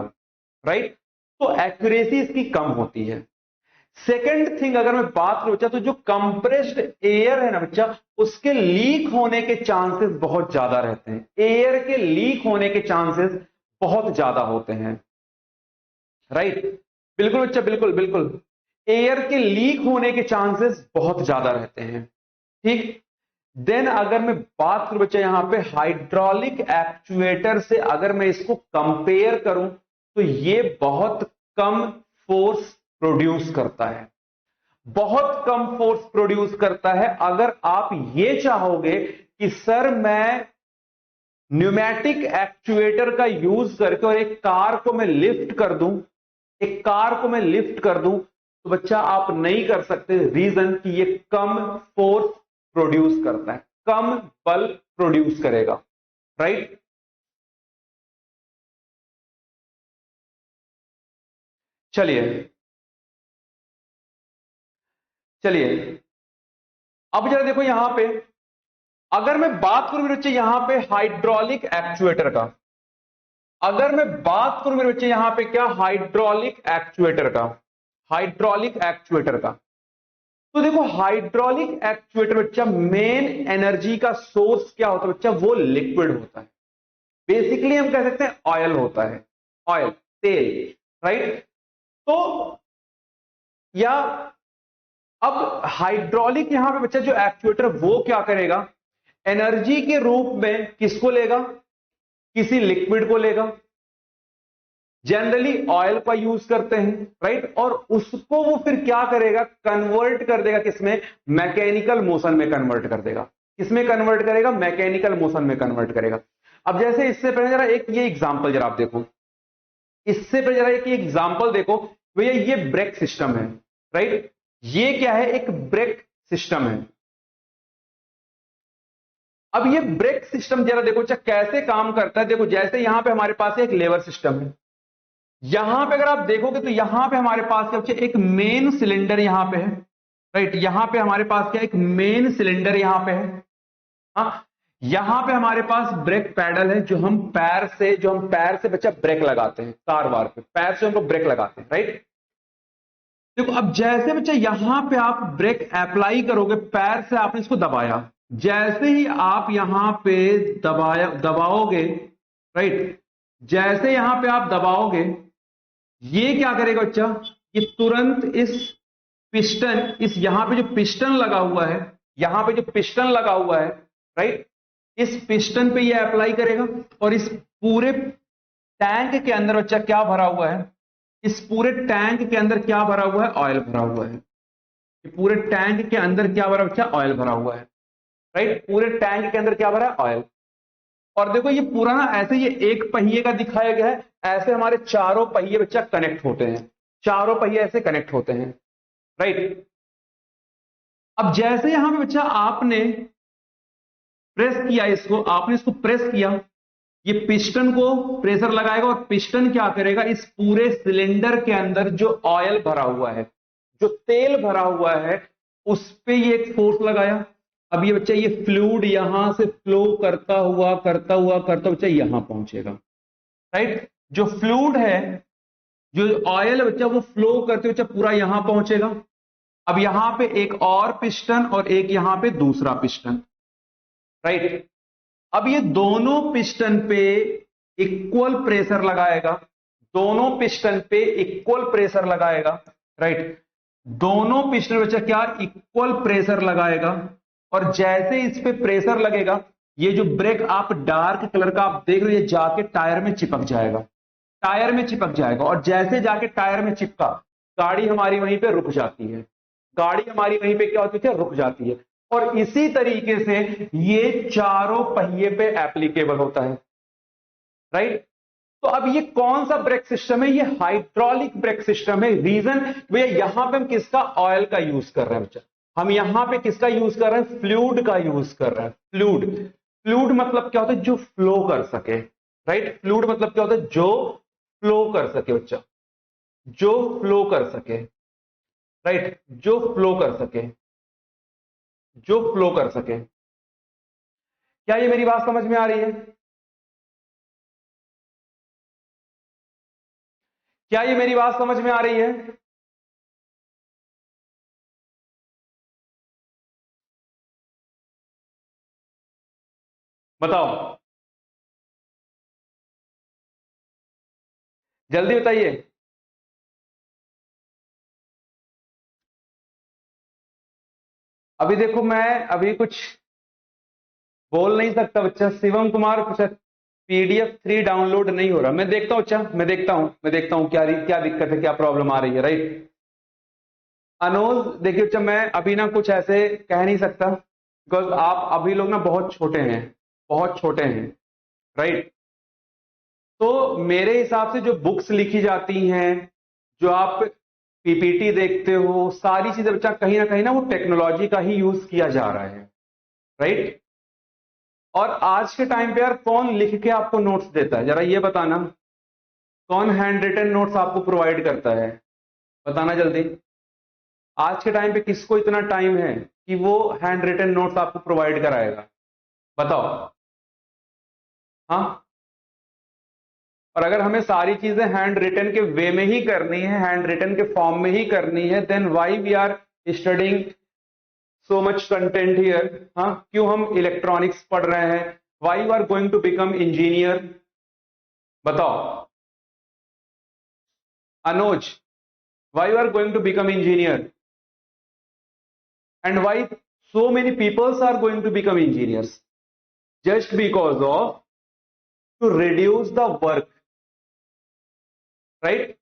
राइट। तो एक्यूरेसी इसकी कम होती है। सेकेंड थिंग अगर मैं बात करूं बच्चा, तो जो कंप्रेस्ड एयर है ना बच्चा, उसके लीक होने के चांसेस बहुत ज्यादा रहते हैं, एयर के लीक होने के चांसेस बहुत ज्यादा होते हैं, राइट। बिल्कुल बच्चा, बिल्कुल बिल्कुल, एयर के लीक होने के चांसेस बहुत ज्यादा रहते हैं, ठीक। देन अगर मैं बात करूं बच्चा यहां पे हाइड्रोलिक एक्चुएटर से, अगर मैं इसको कंपेयर करूं तो ये बहुत कम फोर्स प्रोड्यूस करता है, बहुत कम फोर्स प्रोड्यूस करता है। अगर आप ये चाहोगे कि सर मैं न्यूमेटिक एक्चुएटर का यूज करके और एक कार को मैं लिफ्ट कर दूं, एक कार को मैं लिफ्ट कर दूं तो बच्चा आप नहीं कर सकते, रीजन कि ये कम फोर्स प्रोड्यूस करता है, कम बल प्रोड्यूस करेगा, राइट। चलिए चलिए, अब जरा देखो यहां पे, अगर मैं बात करूं मेरे बच्चे यहां पे हाइड्रोलिक एक्चुएटर का, अगर मैं बात करूं मेरे बच्चे यहां पे क्या, हाइड्रोलिक एक्चुएटर का, हाइड्रोलिक एक्चुएटर का, तो देखो हाइड्रोलिक एक्चुएटर बच्चा मेन एनर्जी का सोर्स क्या होता है बच्चा, वो लिक्विड होता है, बेसिकली हम कह सकते हैं ऑयल होता है, ऑयल, तेल, राइट। तो या अब हाइड्रोलिक यहां पे बच्चा जो एक्चुएटर वो क्या करेगा, एनर्जी के रूप में किसको लेगा, किसी लिक्विड को लेगा, जनरली ऑयल का यूज करते हैं, राइट, और उसको वो फिर क्या करेगा, कन्वर्ट कर देगा किसमें, मैकेनिकल मोशन में कन्वर्ट कर देगा, किसमें कन्वर्ट करेगा, मैकेनिकल मोशन में कन्वर्ट करेगा। अब जैसे इससे पहले जरा एक ये एग्जांपल जरा आप देखो, इससे पहले जरा एक एग्जांपल देखो भैया, ये ब्रेक सिस्टम है, राइट, ये क्या है, एक ब्रेक सिस्टम है। अब ये ब्रेक सिस्टम जरा देखो अच्छा कैसे काम करता है, देखो जैसे यहां पे हमारे पास एक लेवर सिस्टम है, यहां पे अगर आप देखोगे तो यहां पे हमारे पास क्या बच्चे, एक मेन सिलेंडर यहां पे है, राइट, यहां पे हमारे पास क्या, एक मेन सिलेंडर यहां पे है, हाँ, यहां पे हमारे पास ब्रेक पैडल है, जो हम पैर से बच्चा ब्रेक लगाते हैं, कार वार पे पैर से हम लोग ब्रेक लगाते हैं, राइट। देखो अब जैसे बच्चा यहां पे आप ब्रेक अप्लाई करोगे, पैर से आपने इसको दबाया, जैसे ही आप यहां पे दबाओगे, राइट, जैसे यहां पे आप दबाओगे, ये क्या करेगा बच्चा, ये तुरंत इस पिस्टन, इस यहां पे जो पिस्टन लगा हुआ है, यहां पे जो पिस्टन लगा हुआ है, राइट, इस पिस्टन पे ये अप्लाई करेगा, और इस पूरे टैंक के अंदर बच्चा क्या भरा हुआ है, इस पूरे टैंक के अंदर क्या भरा हुआ है, ऑयल भरा हुआ है, पूरे टैंक के अंदर क्या भरा बच्चा, ऑयल भरा हुआ है, राइट, पूरे टैंक के अंदर क्या भरा है, ऑयल। और देखो ये पूरा ना ऐसे, ये एक पहिए का दिखाया गया है, ऐसे हमारे चारों पहिए बच्चा कनेक्ट होते हैं, चारों पहिए ऐसे कनेक्ट होते हैं, राइट। अब जैसे यहां पे बच्चा आपने प्रेस किया इसको, आपने इसको प्रेस किया, ये पिस्टन को प्रेशर लगाएगा, और पिस्टन क्या करेगा, इस पूरे सिलेंडर के अंदर जो ऑयल भरा हुआ है, जो तेल भरा हुआ है, उस पे ये एक फोर्स लगाया। अब ये बच्चा, ये फ्लूइड यहां से फ्लो करता बच्चा यहां पहुंचेगा, राइट। जो फ्लूइड है, जो ऑयल है बच्चा, वो फ्लो करते बच्चा पूरा यहां पहुंचेगा। अब यहां पे एक और पिस्टन और एक यहां पे दूसरा पिस्टन, राइट। अब ये दोनों पिस्टन पे इक्वल प्रेशर लगाएगा, दोनों पिस्टन पे इक्वल प्रेशर लगाएगा, राइट, दोनों पिस्टन बच्चा क्या, इक्वल प्रेशर लगाएगा, और जैसे इस पे प्रेशर लगेगा, ये जो ब्रेक आप डार्क कलर का आप देख रहे हो, ये जाके टायर में चिपक जाएगा, टायर में चिपक जाएगा, और जैसे जाके टायर में चिपका, गाड़ी हमारी वहीं पे रुक जाती है, गाड़ी हमारी वहीं पे क्या होती है, रुक जाती है। और इसी तरीके से ये चारों पहिए पे एप्लीकेबल होता है, राइट। तो अब ये कौन सा ब्रेक सिस्टम है, ये हाइड्रोलिक ब्रेक सिस्टम है। रीजन भैया, यहां पे हम किसका, ऑयल का यूज कर रहे हैं बच्चा, हम यहां पे किसका यूज कर रहे हैं, फ्लूइड का यूज कर रहे हैं, फ्लूइड। फ्लूइड मतलब क्या होता है, जो फ्लो कर सके, राइट, फ्लूइड मतलब क्या होता है, जो फ्लो कर सके बच्चा, जो फ्लो कर सके, राइट, जो फ्लो कर सके, जो फ्लो कर सके। क्या ये मेरी बात समझ में आ रही है, क्या ये मेरी बात समझ में आ रही है। बताओ, जल्दी बताइए। अभी देखो मैं अभी कुछ बोल नहीं सकता बच्चा, शिवम कुमार PDF 3 डाउनलोड नहीं हो रहा, मैं देखता हूं, अच्छा मैं देखता हूं क्या दिक्कत है, क्या प्रॉब्लम आ रही है, राइट। अनुज देखिए बच्चा, मैं अभी ना कुछ ऐसे कह नहीं सकता, बिकॉज आप अभी लोग ना बहुत छोटे हैं, बहुत छोटे हैं, राइट। तो मेरे हिसाब से जो बुक्स लिखी जाती हैं, जो आप पीपीटी देखते हो, सारी चीजें बच्चा कहीं ना वो टेक्नोलॉजी का ही यूज किया जा रहा है, राइट। और आज के टाइम पे यार कौन लिख के आपको नोट्स देता है, जरा ये बताना, कौन हैंड रिटन नोट्स आपको प्रोवाइड करता है, बताना जल्दी। आज के टाइम पे किसको इतना टाइम है कि वो हैंड रिटन नोट्स आपको प्रोवाइड कराएगा, बताओ। हाँ, और अगर हमें सारी चीजें हैंड रिटन के वे में ही करनी है, हैंड रिटन के फॉर्म में ही करनी है, then why we are studying so much content here. हाँ, क्यों हम इलेक्ट्रॉनिक्स पढ़ रहे हैं, why you are going to become engineer, बताओ। Anuj, why you are going to become engineer and why so many peoples are going to become engineers? Just because of to reduce the work, right?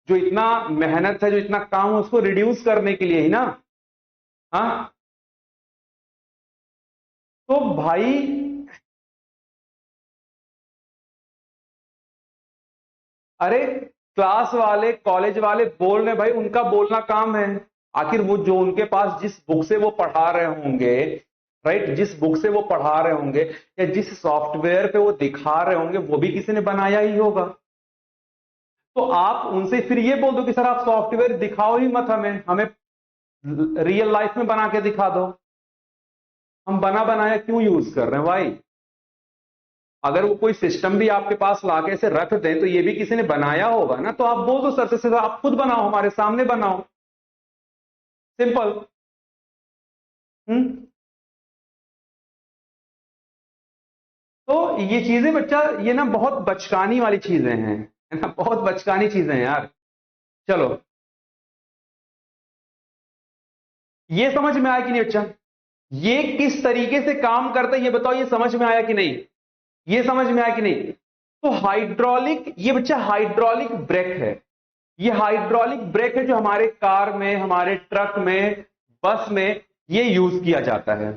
जो इतना मेहनत है, जो इतना काम है, उसको रिड्यूस करने के लिए ही ना। हाँ, तो भाई अरे क्लास वाले कॉलेज वाले बोल रहे भाई, उनका बोलना काम है। आखिर वो जो उनके पास जिस बुक से वो पढ़ा रहे होंगे, राइट, जिस बुक से वो पढ़ा रहे होंगे या जिस सॉफ्टवेयर पे वो दिखा रहे होंगे, वो भी किसी ने बनाया ही होगा। तो आप उनसे फिर ये बोल दो कि सर आप सॉफ्टवेयर दिखाओ ही मत, हमें हमें रियल लाइफ में बना के दिखा दो। हम बना बनाया क्यों यूज कर रहे हैं भाई? अगर वो कोई सिस्टम भी आपके पास लाके से रख दें तो ये भी किसी ने बनाया होगा ना, तो आप बोल दो सर से आप खुद बनाओ, हमारे सामने बनाओ, सिंपल। हम्म। तो ये चीजें बच्चा, ये ना बहुत बचकानी वाली चीजें हैं, है ना, बहुत बचकानी चीजें हैं यार। चलो, ये समझ में आया कि नहीं बच्चा? ये किस तरीके से काम करता है ये बताओ, ये समझ में आया कि नहीं? ये समझ में आया कि नहीं? तो हाइड्रोलिक, ये बच्चा हाइड्रोलिक ब्रेक है। ये हाइड्रोलिक ब्रेक है जो हमारे कार में, हमारे ट्रक में, बस में ये यूज किया जाता है,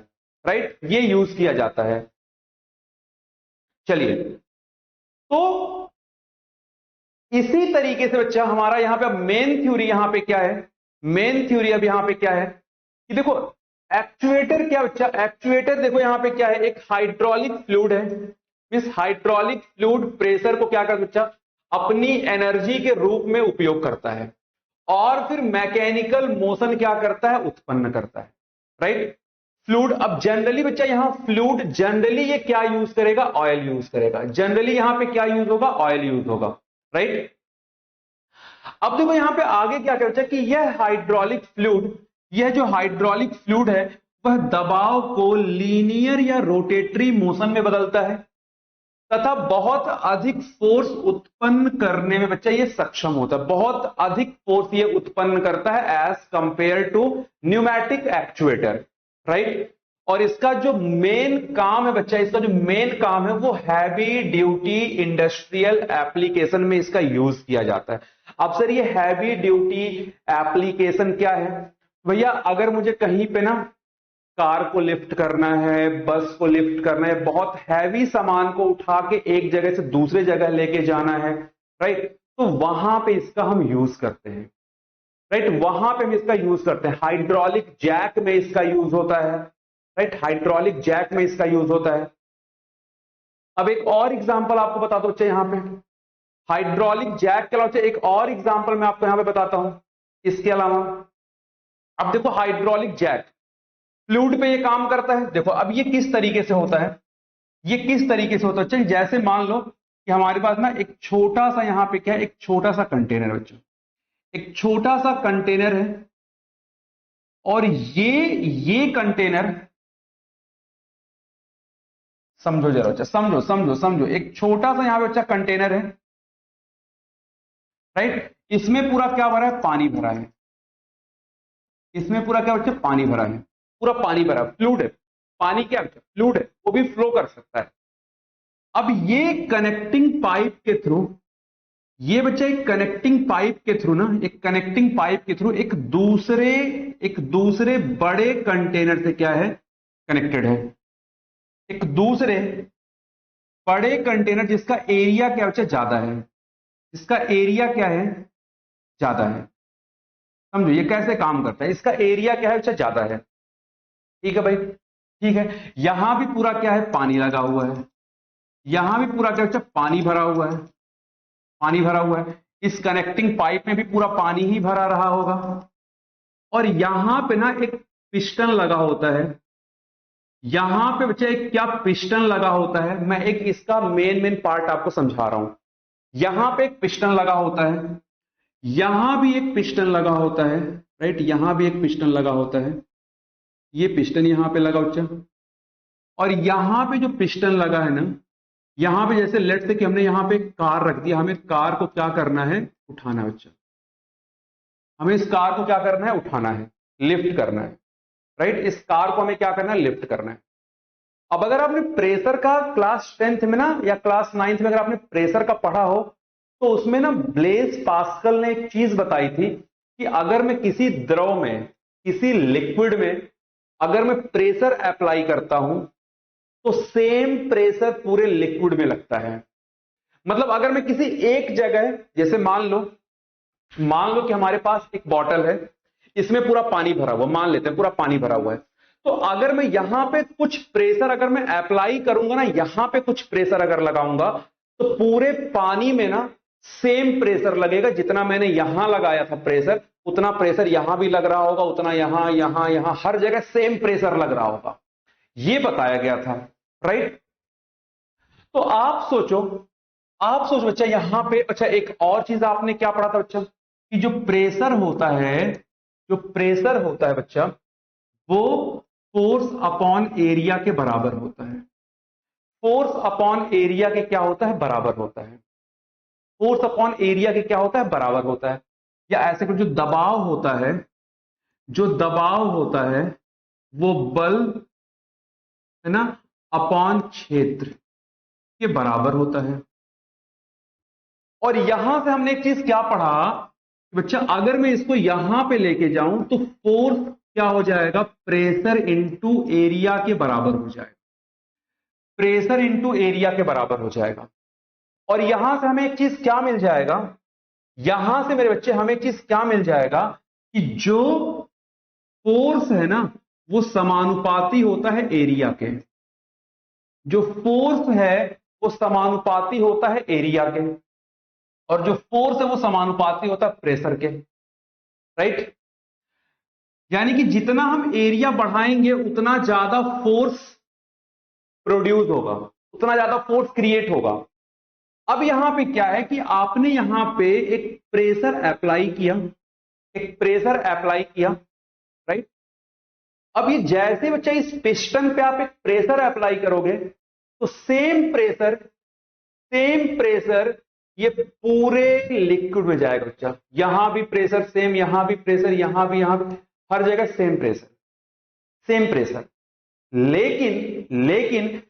राइट, ये यूज किया जाता है। चलिए, तो इसी तरीके से बच्चा हमारा यहां पे मेन थ्योरी यहां पे क्या है, मेन थ्योरी अब यहां पे क्या है कि देखो, एक्चुएटर क्या बच्चा, एक्चुएटर देखो यहां पे क्या है, एक हाइड्रोलिक फ्लूइड है। इस हाइड्रोलिक फ्लूइड प्रेशर को क्या करता बच्चा, अपनी एनर्जी के रूप में उपयोग करता है, और फिर मैकेनिकल मोशन क्या करता है, उत्पन्न करता है, राइट। फ्लूइड, अब जनरली बच्चा यहां फ्लूइड जनरली ये क्या यूज करेगा, ऑयल यूज करेगा, जनरली यहां पे क्या यूज होगा, ऑयल यूज होगा, राइट। अब देखो यहां पे आगे क्या कर बच्चा कि यह हाइड्रोलिक फ्लूइड, यह जो हाइड्रोलिक फ्लूइड है वह दबाव को लीनियर या रोटेटरी मोशन में बदलता है, तथा बहुत अधिक फोर्स उत्पन्न करने में बच्चा ये सक्षम होता है, बहुत अधिक फोर्स ये उत्पन्न करता है as compare to pneumatic actuator, right. और इसका जो मेन काम है बच्चा, इसका जो मेन काम है वो हैवी ड्यूटी इंडस्ट्रियल एप्लीकेशन में इसका यूज किया जाता है। अब सर ये हैवी ड्यूटी एप्लीकेशन क्या है? भैया अगर मुझे कहीं पे ना कार को लिफ्ट करना है, बस को लिफ्ट करना है, बहुत हैवी सामान को उठा के एक जगह से दूसरे जगह लेके जाना है, राइट, तो वहां पे इसका हम यूज करते हैं, राइट, वहां पे हम इसका यूज करते हैं। हाइड्रोलिक जैक में इसका यूज होता है, राइट, हाइड्रोलिक जैक में इसका यूज होता है। अब एक और एग्जांपल आपको बता दो बच्चे, यहां पे हाइड्रोलिक जैक के अलावा एक और एग्जांपल मैं आपको यहां पे बताता हूं इसके अलावा। अब देखो हाइड्रोलिक जैक फ्लूइड पे ये काम करता है, देखो अब ये किस तरीके से होता है, ये किस तरीके से होता है, चलिए जैसे मान लो कि हमारे पास ना एक छोटा सा यहां पे क्या है, एक छोटा सा कंटेनर है बच्चों, एक छोटा सा कंटेनर है, और ये कंटेनर, समझो जरा बच्चा, समझो समझो समझो, एक छोटा सा यहां पे बच्चा कंटेनर है, राइट, इसमें पूरा क्या भरा है, पानी भरा है, इसमें पूरा क्या बच्चा, पानी भरा है, पूरा पानी भरा, फ्लूइड है, पानी क्या फ्लूइड है, वो भी फ्लो कर सकता है। अब ये कनेक्टिंग पाइप के थ्रू, ये बच्चा एक कनेक्टिंग पाइप के थ्रू ना, एक कनेक्टिंग पाइप के थ्रू एक दूसरे बड़े कंटेनर से क्या है, कनेक्टेड है, एक दूसरे बड़े कंटेनर जिसका एरिया क्या बच्चा ज्यादा है, इसका एरिया क्या है, ज्यादा है। समझो ये कैसे काम करता है, इसका एरिया क्या है, अच्छा ज्यादा है। ठीक है भाई, ठीक है। यहां भी पूरा क्या है, पानी लगा हुआ है, यहां भी पूरा क्या, अच्छा पानी भरा हुआ है, पानी भरा हुआ है। इस कनेक्टिंग पाइप में भी पूरा पानी ही भरा रहा होगा। और यहां पे ना एक पिस्टन लगा होता है, यहां पे बच्चा एक क्या पिस्टन लगा होता है, मैं एक इसका मेन पार्ट आपको समझा रहा हूं। यहां पे एक पिस्टन लगा होता है, यहां भी एक पिस्टन लगा होता है, राइट, यहां भी एक पिस्टन लगा होता है। ये पिस्टन यहां पे लगा बच्चा, और यहां पे जो पिस्टन लगा है ना, यहां पे जैसे लेट से कि हमने यहां पे कार रख दिया, हमें कार को क्या करना है, उठाना है बच्चा। हमें इस कार को क्या करना है, उठाना है, लिफ्ट करना है, राइट। इस कार को हमें क्या करना है, लिफ्ट करना है। अब अगर आपने प्रेशर का क्लास 10th में ना या क्लास 9th में अगर आपने प्रेशर का पढ़ा हो, तो उसमें ना ब्लेस पास्कल ने एक चीज बताई थी कि अगर मैं किसी द्रव में, किसी लिक्विड में अगर मैं प्रेशर अप्लाई करता हूं तो सेम प्रेशर पूरे लिक्विड में लगता है। मतलब अगर मैं किसी एक जगह, जैसे मान लो कि हमारे पास एक बॉटल है, इसमें पूरा पानी भरा हुआ, मान लेते हैं पूरा पानी भरा हुआ है। तो अगर मैं यहां पे कुछ प्रेशर अगर मैं अप्लाई करूंगा ना, यहां पे कुछ प्रेशर अगर लगाऊंगा, तो पूरे पानी में ना सेम प्रेशर लगेगा। जितना मैंने यहां लगाया था प्रेशर, उतना प्रेशर यहां भी लग रहा होगा, उतना यहां यहां यहां हर जगह सेम प्रेशर लग रहा होगा। ये बताया गया था, राइट। तो आप सोचो बच्चा, यहां पे अच्छा एक और चीज आपने क्या पढ़ा था बच्चा, कि जो प्रेशर होता है, जो प्रेशर होता है बच्चा, वो फोर्स अपॉन एरिया के बराबर होता है। फोर्स अपॉन एरिया के क्या होता है, बराबर होता है। फोर्स अपॉन एरिया के क्या होता है, बराबर होता है। या ऐसे कुछ, जो दबाव होता है, जो दबाव होता है वो बल है ना अपॉन क्षेत्र के बराबर होता है। और यहां से हमने एक चीज क्या पढ़ा बच्चा, अगर मैं इसको यहां पे लेके जाऊं तो फोर्स क्या हो जाएगा, प्रेशर इंटू एरिया के बराबर हो जाएगा, प्रेशर इंटू एरिया के बराबर हो जाएगा। और यहां से हमें एक चीज क्या मिल जाएगा, यहां से मेरे बच्चे हमें एक चीज क्या मिल जाएगा, कि जो फोर्स है ना वो समानुपाती होता है एरिया के। जो फोर्स है वो समानुपाती होता है एरिया के, और जो फोर्स है वो समानुपाती होता है प्रेशर के, राइट। यानी कि जितना हम एरिया बढ़ाएंगे उतना ज्यादा फोर्स प्रोड्यूस होगा, उतना ज्यादा फोर्स क्रिएट होगा। अब यहां पे क्या है कि आपने यहां पे एक प्रेशर अप्लाई किया, एक प्रेशर अप्लाई किया, राइट। अब ये जैसे बच्चा इस पिस्टन पे आप एक प्रेशर अप्लाई करोगे, तो सेम प्रेशर ये पूरे लिक्विड में जाएगा बच्चा। यहां भी प्रेशर सेम, यहां भी प्रेशर, यहां भी हर जगह सेम प्रेशर, सेम प्रेशर। लेकिन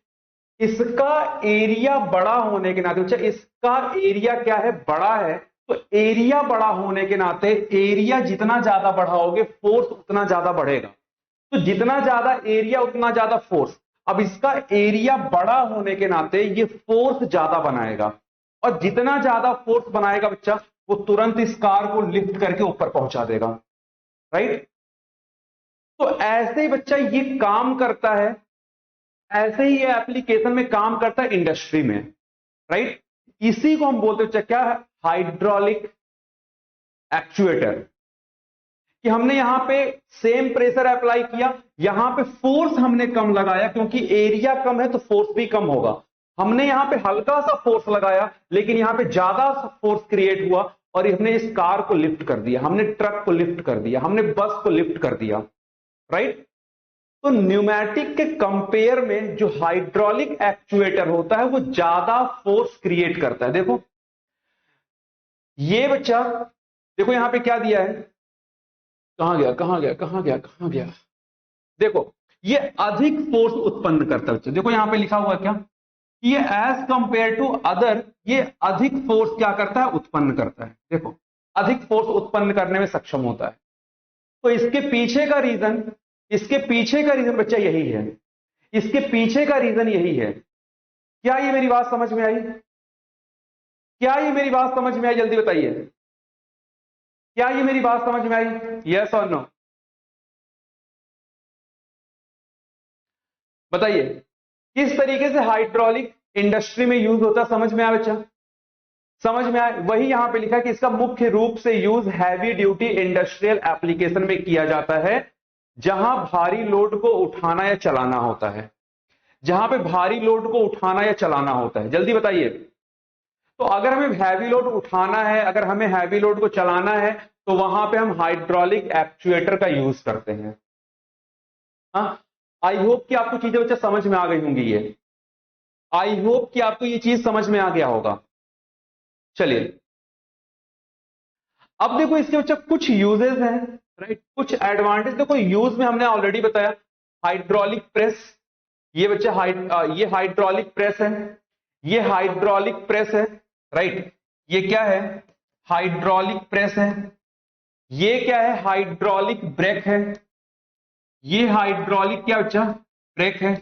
इसका एरिया बड़ा होने के नाते, अच्छा इसका एरिया क्या है, बड़ा है, तो एरिया बड़ा होने के नाते एरिया जितना ज्यादा बढ़ाओगे फोर्स उतना ज्यादा बढ़ेगा। तो जितना ज्यादा एरिया उतना ज्यादा फोर्स। अब इसका एरिया बड़ा होने के नाते ये फोर्स ज्यादा बनाएगा, और जितना ज्यादा फोर्स बनाएगा बच्चा, वो तुरंत इस कार को लिफ्ट करके ऊपर पहुंचा देगा, राइट। तो ऐसे ही बच्चा ये काम करता है, ऐसे ही ये एप्लीकेशन में काम करता है इंडस्ट्री में, राइट। इसी को हम बोलते हैं क्या है, हाइड्रोलिक एक्चुएटर। कि हमने यहां पे सेम प्रेशर अप्लाई किया, यहां पे फोर्स हमने कम लगाया, क्योंकि एरिया कम है तो फोर्स भी कम होगा। हमने यहां पे हल्का सा फोर्स लगाया, लेकिन यहां पे ज्यादा फोर्स क्रिएट हुआ, और हमने इस कार को लिफ्ट कर दिया, हमने ट्रक को लिफ्ट कर दिया, हमने बस को लिफ्ट कर दिया, राइट। तो न्यूमेटिक के कंपेयर में जो हाइड्रोलिक एक्चुएटर होता है वो ज्यादा फोर्स क्रिएट करता है। देखो ये बच्चा, देखो यहां पे क्या दिया है, कहां गया, देखो ये अधिक फोर्स उत्पन्न करता है बच्चा। देखो यहां पे लिखा हुआ क्या, ये एज कंपेयर टू अदर, ये अधिक फोर्स क्या करता है, उत्पन्न करता है। देखो अधिक फोर्स उत्पन्न करने में सक्षम होता है। तो इसके पीछे का रीजन बच्चा यही है, इसके पीछे का रीजन यही है। क्या ये मेरी बात समझ में आई, क्या ये मेरी बात समझ में आई? जल्दी बताइए, क्या ये मेरी बात समझ में आई? यस और नो बताइए। किस तरीके से हाइड्रोलिक इंडस्ट्री में यूज होता है, समझ में आया बच्चा? समझ में आए? वही यहां पे लिखा है कि इसका मुख्य रूप से use heavy duty industrial application में किया जाता है, जहां भारी लोड को उठाना या चलाना होता है, जहां पे भारी लोड को उठाना या चलाना होता है। जल्दी बताइए। तो अगर हमें हैवी लोड उठाना है, अगर हमें हैवी लोड को चलाना है, तो वहां पे हम हाइड्रोलिक एक्चुएटर का यूज करते हैं। हाँ, आई होप कि आपको चीजें बच्चा समझ में आ गई होंगी। ये आई होप कि आपको ये चीज समझ में आ गया होगा। चलिए, अब देखो इसके बच्चा कुछ यूजेस हैं, राइट, कुछ एडवांटेज। देखो यूज में हमने ऑलरेडी बताया, हाइड्रोलिक प्रेस। ये बच्चा ये हाइड्रोलिक प्रेस है, ये हाइड्रोलिक प्रेस है, राइट। ये क्या है? हाइड्रोलिक प्रेस है। ये क्या है? हाइड्रोलिक ब्रेक है। ये हाइड्रोलिक क्या बच्चा? ब्रेक है।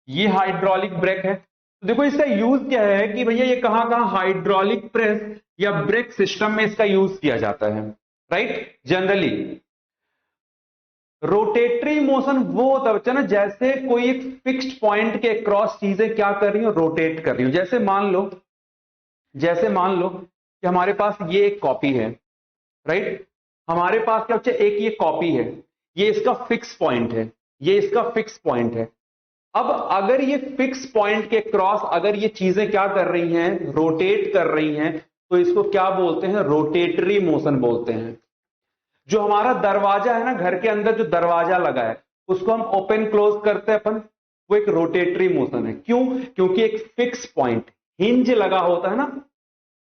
ये हाइड्रोलिक ब्रेक है। तो देखो इसका यूज क्या है कि भैया ये कहां कहां हाइड्रोलिक प्रेस या ब्रेक सिस्टम में इसका यूज किया जाता है, राइट। जनरली रोटेटरी मोशन वो होता है बच्चा ना, जैसे कोई एक फिक्स्ड पॉइंट के क्रॉस चीजें क्या कर रही हो, रोटेट कर रही हो। जैसे मान लो कि हमारे पास ये एक कॉपी है, राइट। हमारे पास क्या बच्चा? एक ये कॉपी है, ये इसका फिक्स पॉइंट है, ये इसका फिक्स पॉइंट है। अब अगर ये फिक्स पॉइंट के क्रॉस अगर ये चीजें क्या कर रही हैं, रोटेट कर रही हैं, तो इसको क्या बोलते हैं? रोटेटरी मोशन बोलते हैं। जो हमारा दरवाजा है ना, घर के अंदर जो दरवाजा लगा है, उसको हम ओपन क्लोज करते हैं अपन, वो एक रोटेटरी मोशन है। क्यों? क्योंकि एक फिक्स पॉइंट हिंज लगा होता है ना,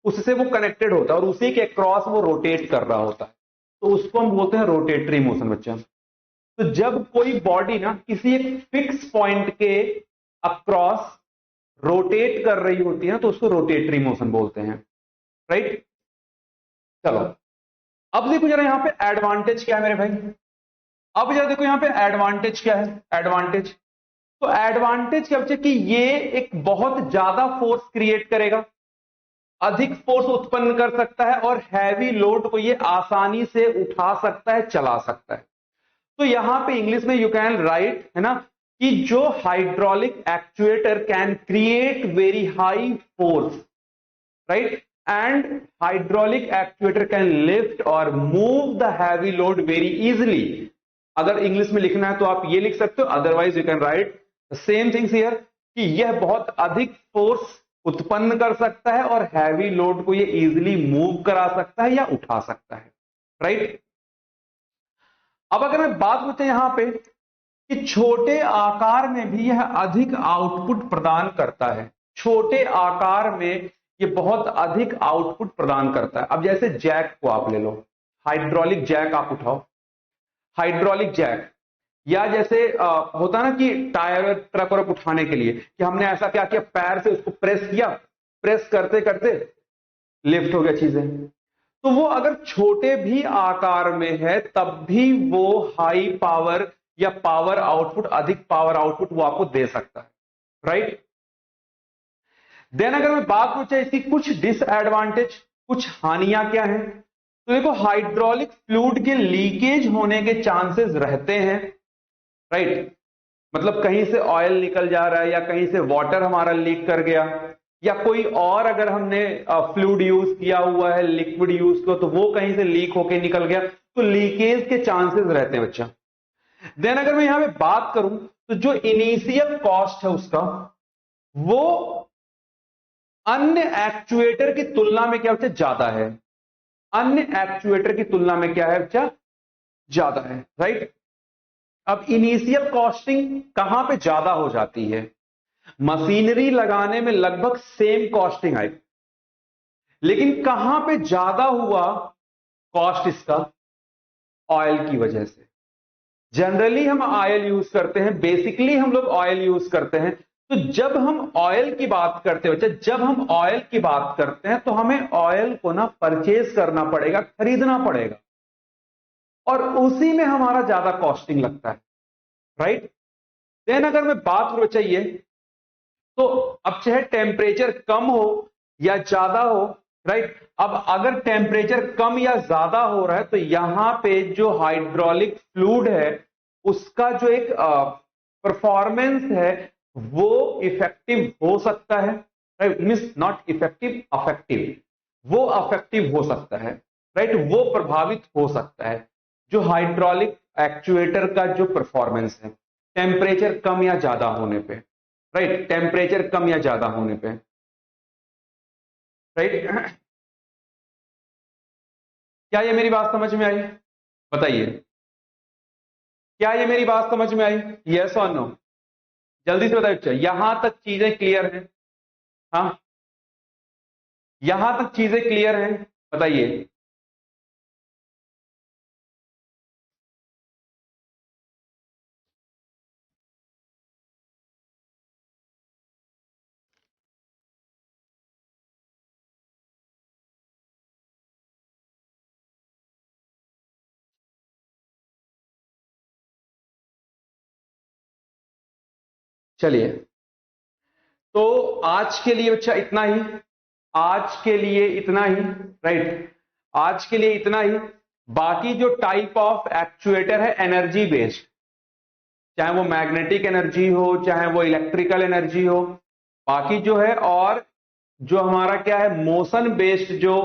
उससे वो कनेक्टेड होता है और उसी के क्रॉस वो रोटेट कर रहा होता है, तो उसको हम बोलते हैं रोटेटरी मोशन बच्चा। तो जब कोई बॉडी ना किसी एक फिक्स पॉइंट के अक्रॉस रोटेट कर रही होती है तो उसको रोटेटरी मोशन बोलते हैं, राइट। चलो, अब देखो जरा यहां पे एडवांटेज क्या है मेरे भाई। अब जरा देखो यहां पे एडवांटेज क्या है। एडवांटेज, तो एडवांटेज क्या बच्चे कि ये एक बहुत ज्यादा फोर्स क्रिएट करेगा, अधिक फोर्स उत्पन्न कर सकता है और हैवी लोड को ये आसानी से उठा सकता है, चला सकता है। तो यहां पे इंग्लिश में यू कैन राइट, है ना, कि जो hydraulic actuator can create very high force, right, and hydraulic actuator can lift और move the heavy load very easily. अगर इंग्लिश में लिखना है तो आप ये लिख सकते हो, otherwise you can write the same things here, कि यह बहुत अधिक फोर्स उत्पन्न कर सकता है और हैवी लोड को ये इजिली मूव करा सकता है या उठा सकता है, राइट। अब अगर मैं बात पूछे यहां पे कि छोटे आकार में भी यह अधिक आउटपुट प्रदान करता है, छोटे आकार में ये बहुत अधिक आउटपुट प्रदान करता है। अब जैसे जैक को आप ले लो, हाइड्रोलिक जैक आप उठाओ, हाइड्रोलिक जैक, या जैसे होता ना कि टायर ट्रक और उठाने के लिए कि हमने ऐसा क्या किया, पैर से उसको प्रेस किया, प्रेस करते करते लिफ्ट हो गया चीजें। तो वो अगर छोटे भी आकार में है तब भी वो हाई पावर या पावर आउटपुट, अधिक पावर आउटपुट वो आपको दे सकता है, राइट। देन अगर मैं बात पूछे इसकी कुछ डिसएडवांटेज, कुछ हानियां क्या हैं, तो देखो हाइड्रोलिक फ्लूइड के लीकेज होने के चांसेस रहते हैं, राइट। मतलब कहीं से ऑयल निकल जा रहा है या कहीं से वाटर हमारा लीक कर गया, या कोई और अगर हमने फ्लूइड यूज किया हुआ है, लिक्विड यूज किया, तो वो कहीं से लीक होके निकल गया, तो लीकेज के चांसेस रहते हैं बच्चा। देन अगर मैं यहां पे बात करूं तो जो इनिशियल कॉस्ट है उसका, वो अन्य एक्चुएटर की तुलना में क्या बच्चा? ज्यादा है। अन्य एक्चुएटर की तुलना में क्या है बच्चा? ज्यादा है, राइट। अब इनिशियल कॉस्टिंग कहां पे ज्यादा हो जाती है? मशीनरी लगाने में लगभग सेम कॉस्टिंग आई, लेकिन कहां पे ज्यादा हुआ कॉस्ट इसका? ऑयल की वजह से। जनरली हम ऑयल यूज करते हैं, बेसिकली हम लोग ऑयल यूज करते हैं। तो जब हम ऑयल की बात करते हैं बच्चे, जब हम ऑयल की बात करते हैं तो हमें ऑयल को ना परचेज करना पड़ेगा, खरीदना पड़ेगा, और उसी में हमारा ज्यादा कॉस्टिंग लगता है, राइट। देन अगर मैं बात करूं चाहिए, तो अब चाहे टेम्परेचर कम हो या ज्यादा हो, राइट। अब अगर टेम्परेचर कम या ज्यादा हो रहा है तो यहां पे जो हाइड्रोलिक फ्लूइड है उसका जो एक परफॉर्मेंस है वो इफेक्टिव हो सकता है, right. Means not effective, affective, वो अफेक्टिव हो सकता है, राइट, वो प्रभावित हो सकता है जो हाइड्रोलिक एक्चुएटर का जो परफॉर्मेंस है टेम्परेचर कम या ज्यादा होने पे, राइट, टेम्परेचर कम या ज्यादा होने पे, राइट। क्या ये मेरी बात समझ में आई? बताइए, क्या ये मेरी बात समझ में आई? यस और नो? जल्दी से बताइए, यहां तक चीजें क्लियर हैं? हाँ, यहां तक चीजें क्लियर हैं? बताइए। चलिए, तो आज के लिए बच्चा इतना ही, आज के लिए इतना ही, राइट, आज के लिए इतना ही। बाकी जो टाइप ऑफ एक्चुएटर है एनर्जी बेस्ड, चाहे वो मैग्नेटिक एनर्जी हो चाहे वो इलेक्ट्रिकल एनर्जी हो, बाकी जो है, और जो हमारा क्या है मोशन बेस्ड जो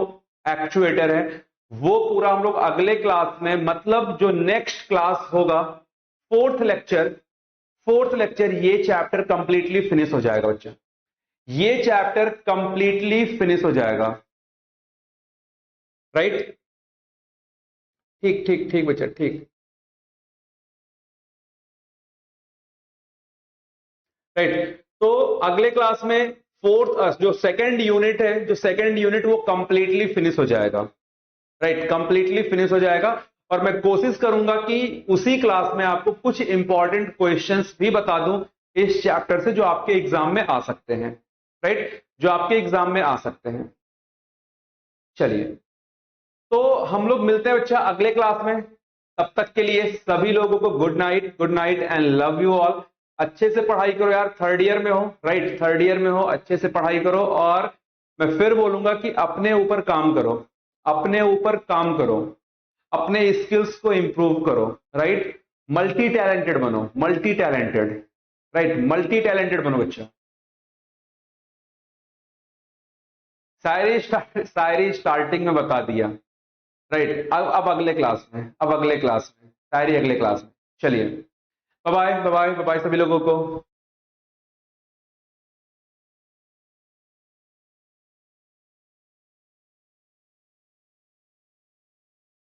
एक्चुएटर है वो पूरा हम लोग अगले क्लास में, मतलब जो नेक्स्ट क्लास होगा, फोर्थ लेक्चर, फोर्थ लेक्चर ये चैप्टर कंप्लीटली फिनिश हो जाएगा बच्चा, ये चैप्टर कंप्लीटली फिनिश हो जाएगा, राइट। ठीक ठीक ठीक बच्चा, ठीक, राइट। तो अगले क्लास में फोर्थ जो सेकंड यूनिट है, जो सेकंड यूनिट वो कंप्लीटली फिनिश हो जाएगा, राइट, कंप्लीटली फिनिश हो जाएगा। और मैं कोशिश करूंगा कि उसी क्लास में आपको कुछ इंपॉर्टेंट क्वेश्चंस भी बता दूं इस चैप्टर से जो आपके एग्जाम में आ सकते हैं, राइट, जो आपके एग्जाम में आ सकते हैं। चलिए, तो हम लोग मिलते हैं बच्चा अगले क्लास में। तब तक के लिए सभी लोगों को good night, good night and love you all. अच्छे से पढ़ाई करो यार, थर्ड ईयर में हो, राइट, थर्ड ईयर में हो, अच्छे से पढ़ाई करो। और मैं फिर बोलूंगा कि अपने ऊपर काम करो, अपने ऊपर काम करो, अपने स्किल्स को इंप्रूव करो, राइट, मल्टी टैलेंटेड बनो, multi talented, right, multi talented बनो बच्चा। शायरी स्टार्टिंग में बता दिया, राइट। अब अगले क्लास में, अब अगले क्लास में शायरी, अगले क्लास में। चलिए, bye bye, bye bye, bye सभी लोगों को।